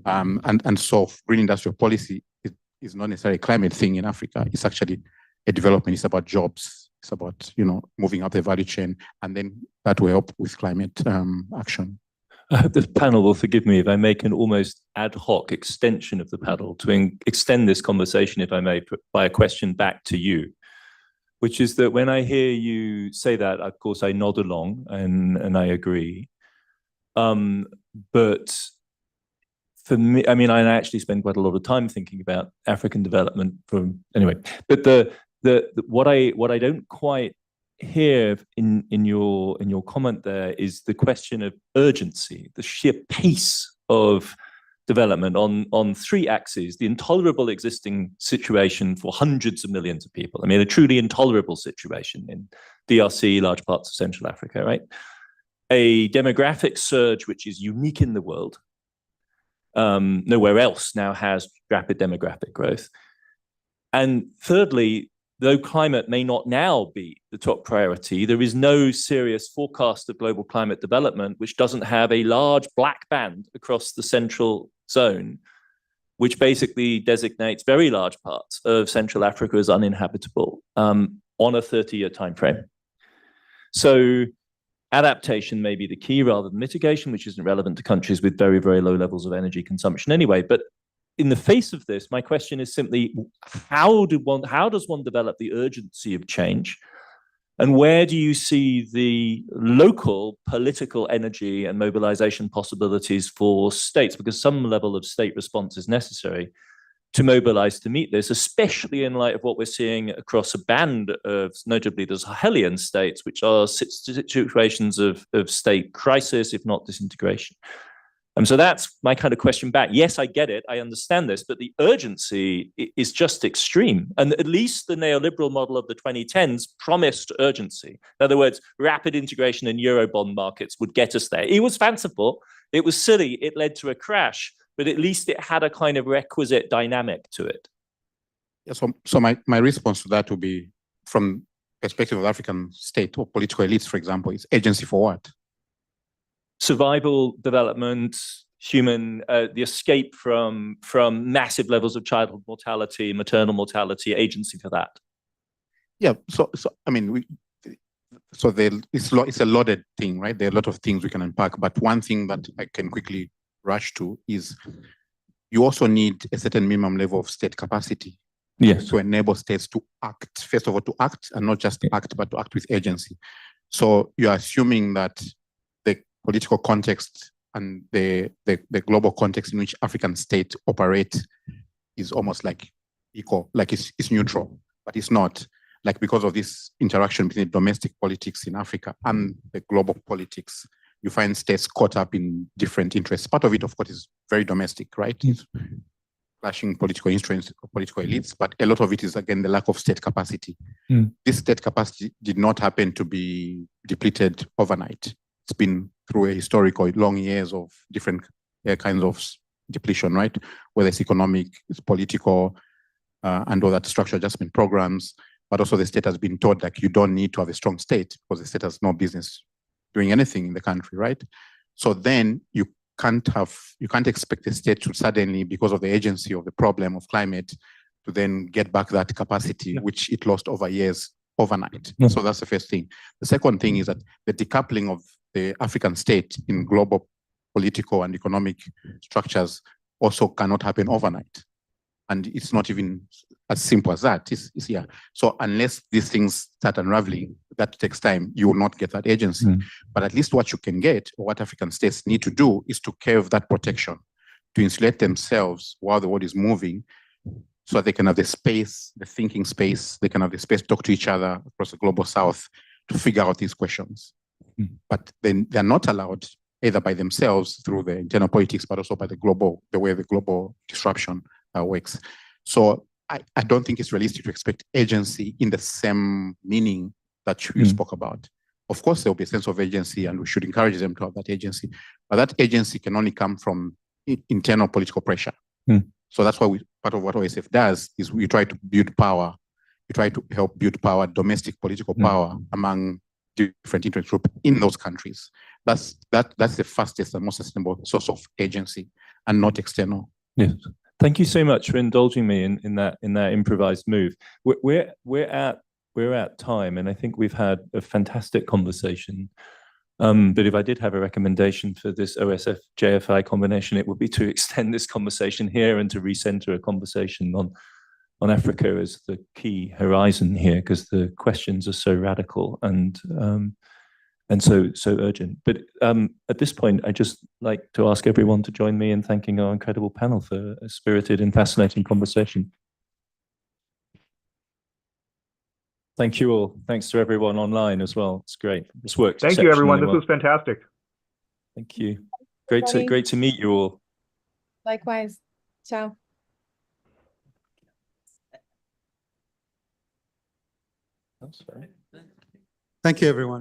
And so green industrial policy is not necessarily a climate thing in Africa. It's actually a development. It's about jobs. It's about, moving up the value chain, and then that will help with climate action. I hope this panel will forgive me if I make an almost ad hoc extension of the panel to extend this conversation, if I may, by a question back to you, which is that when I hear you say that, of course, I nod along and I agree. But for me, I mean, I actually spend quite a lot of time thinking about African development anyway. But what I don't quite hear in your comment there is the question of urgency, the sheer pace of development on three axes: the intolerable existing situation for hundreds of millions of people. I mean, a truly intolerable situation in DRC, large parts of Central Africa, right? A demographic surge which is unique in the world. Nowhere else now has rapid demographic growth. And thirdly, though climate may not now be the top priority, there is no serious forecast of global climate development which doesn't have a large black band across the central zone, which basically designates very large parts of Central Africa as uninhabitable on a 30-year time frame. So adaptation may be the key rather than mitigation, which isn't relevant to countries with very, very low levels of energy consumption anyway. But in the face of this, my question is simply, how does one develop the urgency of change? And where do you see the local political energy and mobilization possibilities for states? Because some level of state response is necessary to mobilize to meet this, especially in light of what we're seeing across a band of, notably the Sahelian states, which are situations of state crisis, if not disintegration. So that's my kind of question back. Yes, I get it. I understand this, but the urgency is just extreme. And at least the neoliberal model of the 2010s promised urgency. In other words, rapid integration in Eurobond markets would get us there. It was fanciful. It was silly. It led to a crash, but at least it had a kind of requisite dynamic to it. Yeah, so my response to that would be, from perspective of African state or political elites, for example, is agency for what? Survival, development, human, the escape from massive levels of childhood mortality, maternal mortality, agency for that. Yeah, so I mean, it's a loaded thing, right? There are a lot of things we can unpack, but one thing that I can quickly rush to is you also need a certain minimum level of state capacity. Yes. To enable states to act, first of all, to act, and not just to act, but to act with agency. So you're assuming that the political context and the global context in which African states operate is almost like equal, like it's neutral, but it's not. Like, because of this interaction between domestic politics in Africa and the global politics, you find states caught up in different interests. Part of it, of course, is very domestic, right? It's clashing political interests, political elites, but a lot of it is, again, the lack of state capacity. This state capacity did not happen to be depleted overnight. It's been through a historical long years of different kinds of depletion, right? Whether it's economic, it's political, and all that structural adjustment programs, but also the state has been taught like you don't need to have a strong state because the state has no business doing anything in the country, right? So then you can't expect the state to suddenly, because of the agency of the problem of climate, to then get back that capacity, which it lost over years overnight. So that's the first thing. The second thing is that the decoupling of the African state in global political and economic structures also cannot happen overnight. And it's not even as simple as that. It's yeah. So unless these things start unraveling, that takes time, you will not get that agency. But at least what you can get, or what African states need to do, is to curve that protection, to insulate themselves while the world is moving, so that they can have the space, the thinking space, they can have the space to talk to each other across the global south to figure out these questions. But then they're not allowed, either by themselves through the internal politics, but also by the way the global disruption works. So I don't think it's realistic to expect agency in the same meaning that you spoke about. Of course, there will be a sense of agency, and we should encourage them to have that agency. But that agency can only come from internal political pressure. So that's why part of what OSF does is we try to build power. We try to help build power, domestic political power among different interest groups in those countries. That's the fastest and most sustainable source of agency, and not external. Yes. Thank you so much for indulging me in that improvised move. We're at time, and I think we've had a fantastic conversation. But if I did have a recommendation for this OSF JFI combination, it would be to extend this conversation here and to recenter a conversation on Africa as the key horizon here, because the questions are so radical and so urgent. But at this point, I'd just like to ask everyone to join me in thanking our incredible panel for a spirited and fascinating conversation. Thank you all. Thanks to everyone online as well. It's great. This worked. Thank you, everyone. This well. was fantastic. Thank you. Great to meet you all. Likewise. Ciao. That's right. Thank you, everyone.